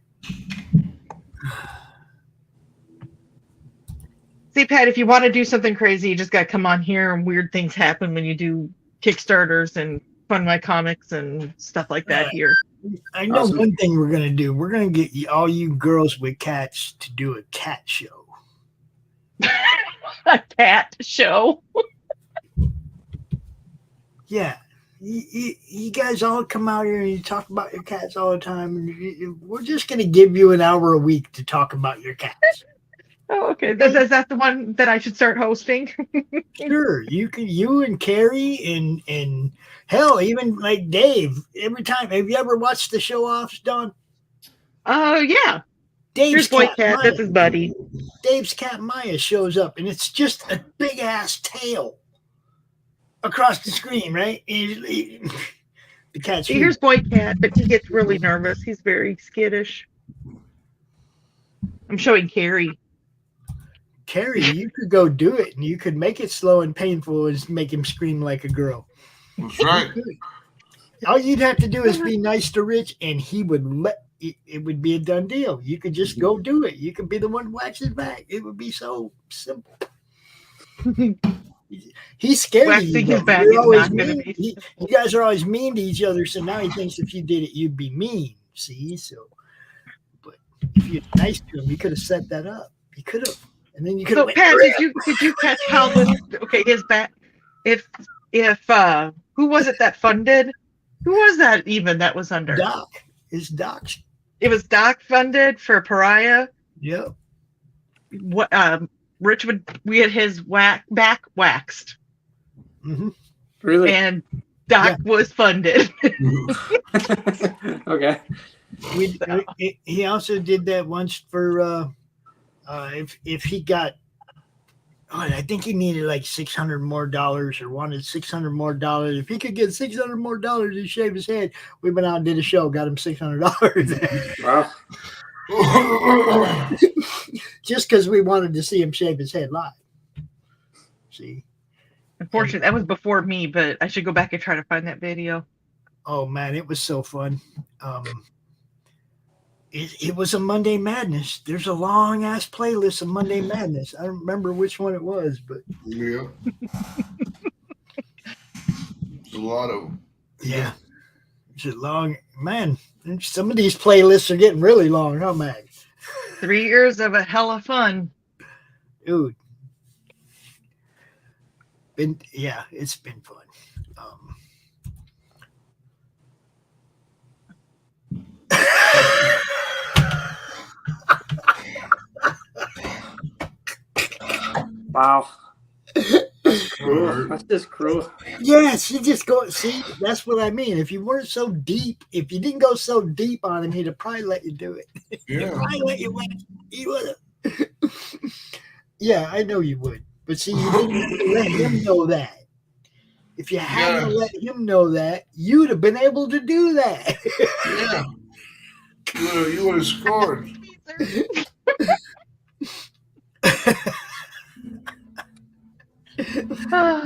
See, Pat, if you want to do something crazy, you just got to come on here, and weird things happen when you do Kickstarters and Fun My Comics and stuff like that here. I know one thing we're going to do. We're going to get all you girls with cats to do a cat show. A cat show? Yeah. You guys all come out here and you talk about your cats all the time. And we're just going to give you an hour a week to talk about your cats. Oh, okay. Is that the one that I should start hosting? Sure. You and Carrie and hell, even like Dave. Every time. Have you ever watched the show offs, Don? Oh, yeah. Dave's Boy Cat. That's his buddy. Dave's cat Maya shows up, and it's just a big ass tail across the screen, right? The cat's huge. Here's Boy Cat, but he gets really nervous. He's very skittish. I'm showing Carrie. Carrie, you could go do it, and you could make it slow and painful and make him scream like a girl. That's right. All you'd have to do is be nice to Rich, and he would let it would be a done deal. You could just go do it. You could be the one who waxes back. It would be so simple. He's scared Waxing of you. his back You're is always not gonna mean. be- You guys are always mean to each other, so now he thinks if you did it, you'd be mean. See? So, but if you're nice to him, you could have set that up. You could have. And then you could So have Pat, did you catch how this? Okay, his back. If who was it that funded? Who was that even that was under? Doc. It's Doc. It was Doc funded for Pariah. Yep. What? We had his back waxed, Mm-hmm. Really? and Doc was funded. Okay. He also did that once for if he got. Oh, I think he needed like $600 more or wanted $600 more. If he could get $600 more to shave his head, we went out and did a show, got him $600. Wow. Just because we wanted to see him shave his head live. See? Unfortunately, that was before me, but I should go back and try to find that video. Oh man, it was so fun. It was a Monday Madness. There's a long ass playlist of Monday Madness. I don't remember which one it was, but Yeah. There's a lot of them. yeah, it's a long man. Some of these playlists are getting really long, huh, Mag? 3 years of a hell of fun. Dude. It's been fun. Wow. That's cruel. That's just cruel. Yes, you just go see. That's what I mean. If you weren't so deep, if you didn't go so deep on him, he'd have probably let you do it. He'd Yeah. probably let you win. He would have. Yeah, I know you would. But see, you didn't let him know that. If you hadn't let him know that, you'd have been able to do that. Yeah. You would have scored.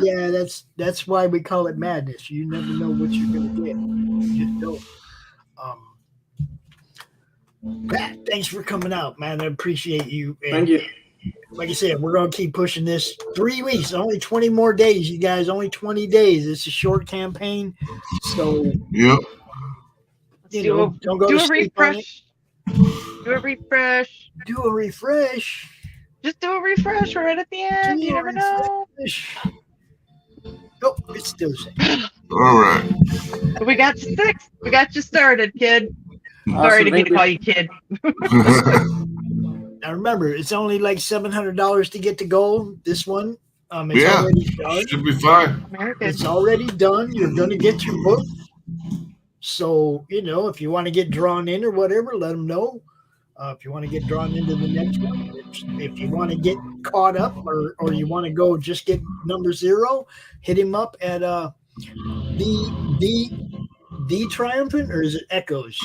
Yeah, that's why we call it madness. You never know what you're gonna get. You just don't. Pat, thanks for coming out, man. I appreciate you. And Thank you. like I said, we're gonna keep pushing this. 3 weeks, only 20 more days, you guys. Only 20 days. It's a short campaign, so Yep. don't go to Do a sleep on it. refresh. Do a refresh. Do a refresh. Just do a refresh right at the end. You never know. Nope, it's still the same. All right. We got 6. We got you started, kid. Awesome, Sorry to thank call you kid. Now remember, it's only like $700 to get to gold. This one, it's Yeah. already done. Should be fine. American. It's already done. You're going to get your book. So, if you want to get drawn in or whatever, let them know. If you want to get drawn into the next one, if you want to get caught up or you want to go just get number 0, hit him up at the Triumphant, or is it Echoes?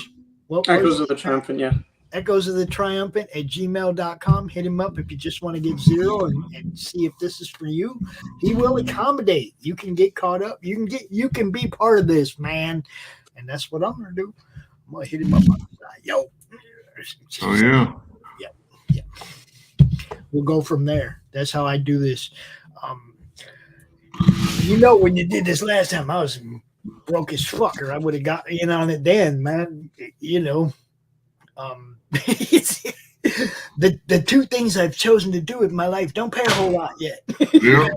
Echoes of the Triumphant, yeah. Echoes of the Triumphant at gmail.com. Hit him up if you just want to get 0 and see if this is for you. He will accommodate. You can get caught up. You can be part of this, man. And that's what I'm gonna do. I'm gonna hit him up on the side. Yo. Oh yeah. Yeah. We'll go from there. That's how I do this. When you did this last time, I was broke as fuck, or I would have got in on it then, man. The 2 things I've chosen to do with my life don't pay a whole lot yet. Yeah.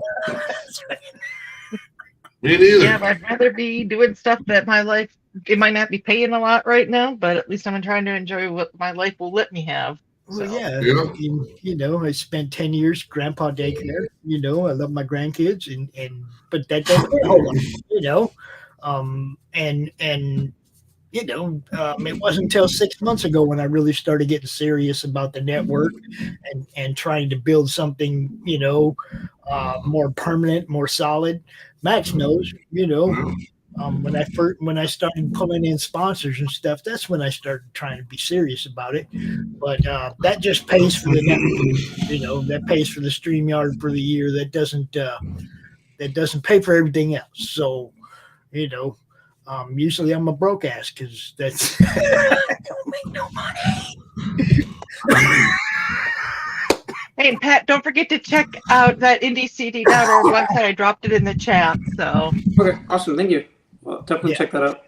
Me neither. Yeah, I'd rather be doing stuff that my life, it might not be paying a lot right now, but at least I'm trying to enjoy what my life will let me have. Well, So, yeah. I spent 10 years grandpa daycare. I love my grandkids, but that doesn't pay a whole lot, it wasn't until 6 months ago when I really started getting serious about the network and trying to build something, more permanent, more solid. Max knows, when I started pulling in sponsors and stuff, that's when I started trying to be serious about it. But that just pays for the network, that pays for the StreamYard for the year. That doesn't pay for everything else. So, usually I'm a broke ass because that's I don't make no money. Hey, Pat, don't forget to check out that indiecd.org website. I dropped it in the chat. So okay, awesome, thank you. Well, definitely check that out.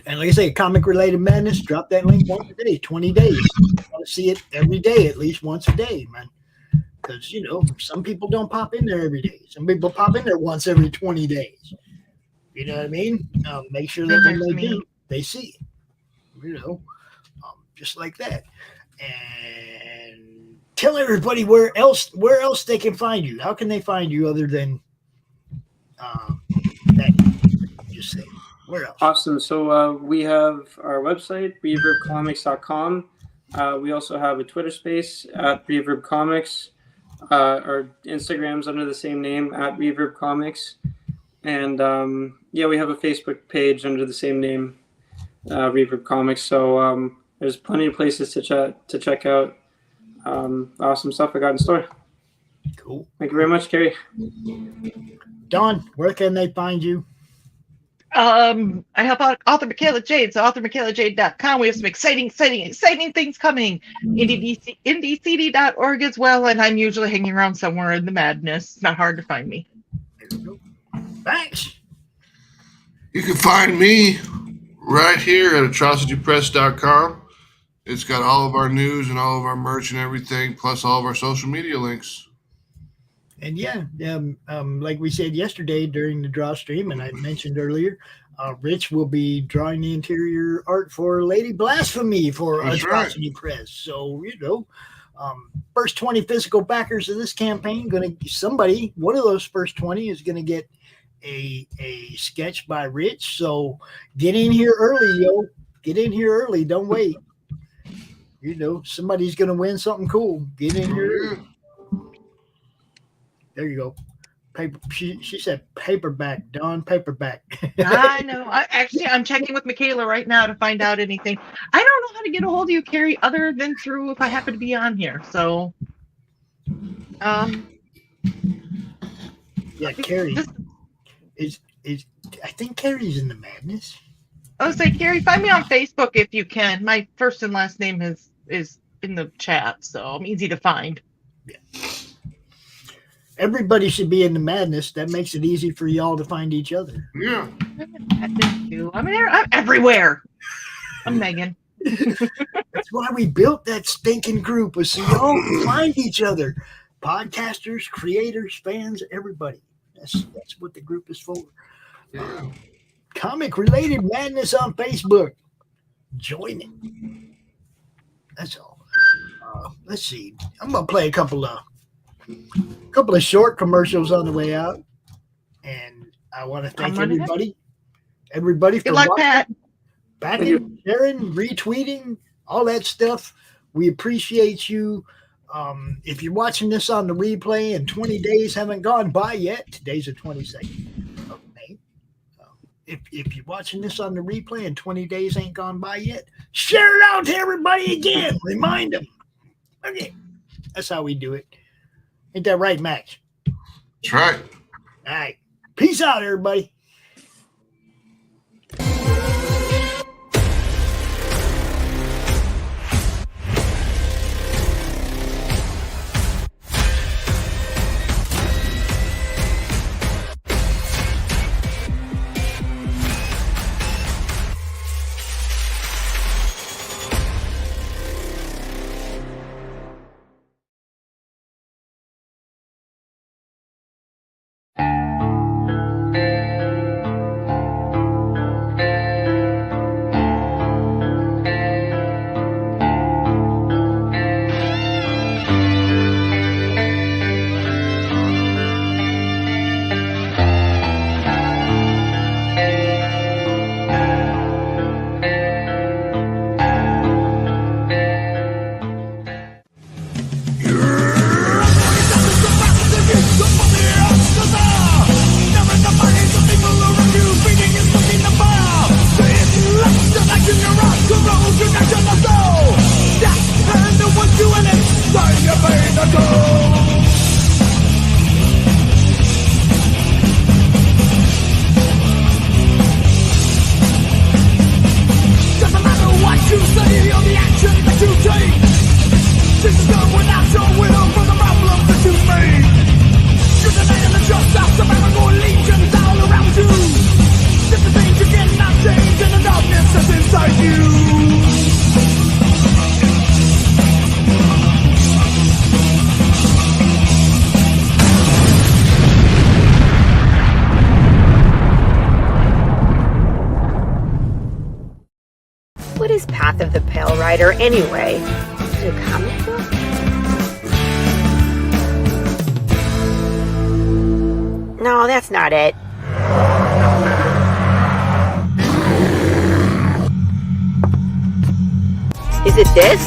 And like I say, Comic Related Madness, drop that link once a day, 20 days. I want to see it every day, at least once a day, man. Because, some people don't pop in there every day. Some people pop in there once every 20 days. You know what I mean? Make sure that when they do, they see it. Just like that. And tell everybody where else they can find you. How can they find you other than that? Just say. Where else? Awesome. So we have our website, reverbcomics.com. We also have a Twitter space at Reverb Comics. Our Instagram's under the same name, at Reverb Comics. And we have a Facebook page under the same name, Reverb Comics. So there's plenty of places to check out awesome stuff I got in store. Cool. Thank you very much, Carrie. Don, where can they find you? I help out author Michaela Jade, so authormichaelajade.com. We have some exciting things coming. indiecd.org as well, and I'm usually hanging around somewhere in the madness. It's not hard to find me. Thanks. You can find me right here at atrocitypress.com. It's got all of our news and all of our merch and everything, plus all of our social media links. And like we said yesterday during the draw stream, and I mentioned earlier, Rich will be drawing the interior art for Lady Blasphemy for Atrocity Press. So, first 20 physical backers of this campaign, one of those first 20 is going to get a sketch by Rich. So get in here early, yo. Get in here early. Don't wait. Somebody's going to win something cool. Get in here early. There you go. Paper. She said paperback, Don, paperback. I know. I'm checking with Michaela right now to find out anything. I don't know how to get a hold of you, Carrie, other than through if I happen to be on here. So, Carrie is. I think Carrie's in the madness. I was like, Carrie, find me on Facebook if you can. My first and last name is in the chat, so I'm easy to find. Yeah. Everybody should be in the madness. That makes it easy for y'all to find each other. Yeah. Thank you. I'm everywhere. I'm Megan. That's why we built that stinking group, was so y'all can find each other. Podcasters, creators, fans, everybody. That's what the group is for. Yeah. Comic Related Madness on Facebook. Join it. That's all. Let's see. I'm gonna play a couple of short commercials on the way out, and I want to thank everybody for good luck, Pat. Backing, sharing, retweeting, all that stuff. We appreciate you. If you're watching this on the replay and 20 days haven't gone by yet, today's the 22nd of May. If you're watching this on the replay and 20 days ain't gone by yet, share it out to everybody again. Remind them. Okay, that's how we do it. Ain't that right, Max? That's right. All right. Peace out, everybody. writer anyway. To a comic book? No, that's not it. Is it this?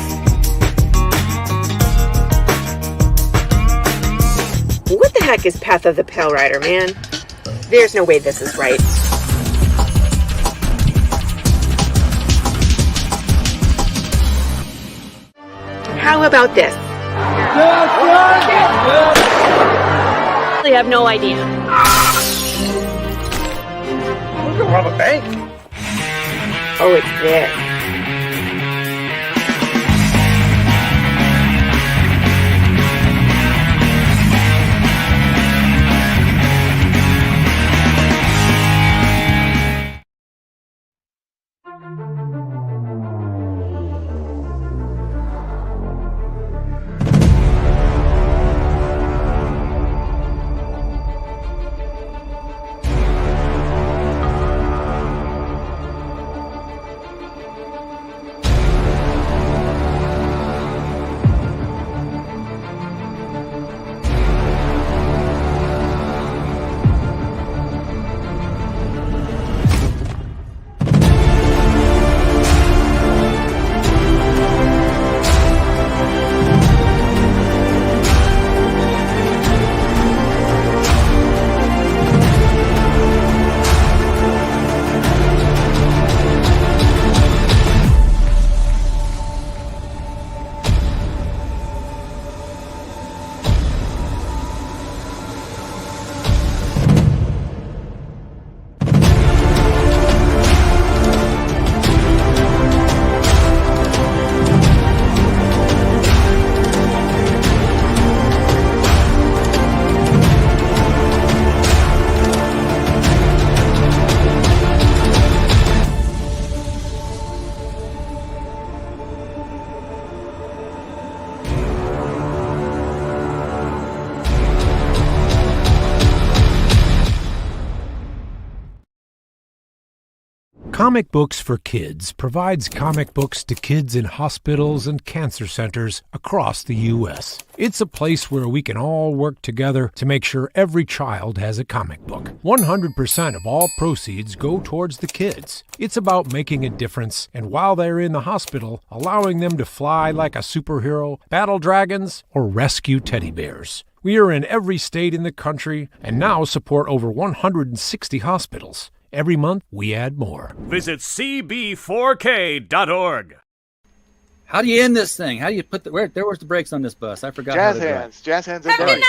What the heck is Path of the Pale Rider, man? There's no way this is right. How about this? I have no idea. We're gonna rob a bank. Oh, it's this. Comic Books for Kids provides comic books to kids in hospitals and cancer centers across the U.S. It's a place where we can all work together to make sure every child has a comic book. 100% of all proceeds go towards the kids. It's about making a difference, and while they're in the hospital, allowing them to fly like a superhero, battle dragons, or rescue teddy bears. We are in every state in the country and now support over 160 hospitals. Every month, we add more. Visit cb4k.org. How do you end this thing? How do you put the... where's the brakes on this bus? I forgot. Jazz hands. Jazz hands are done.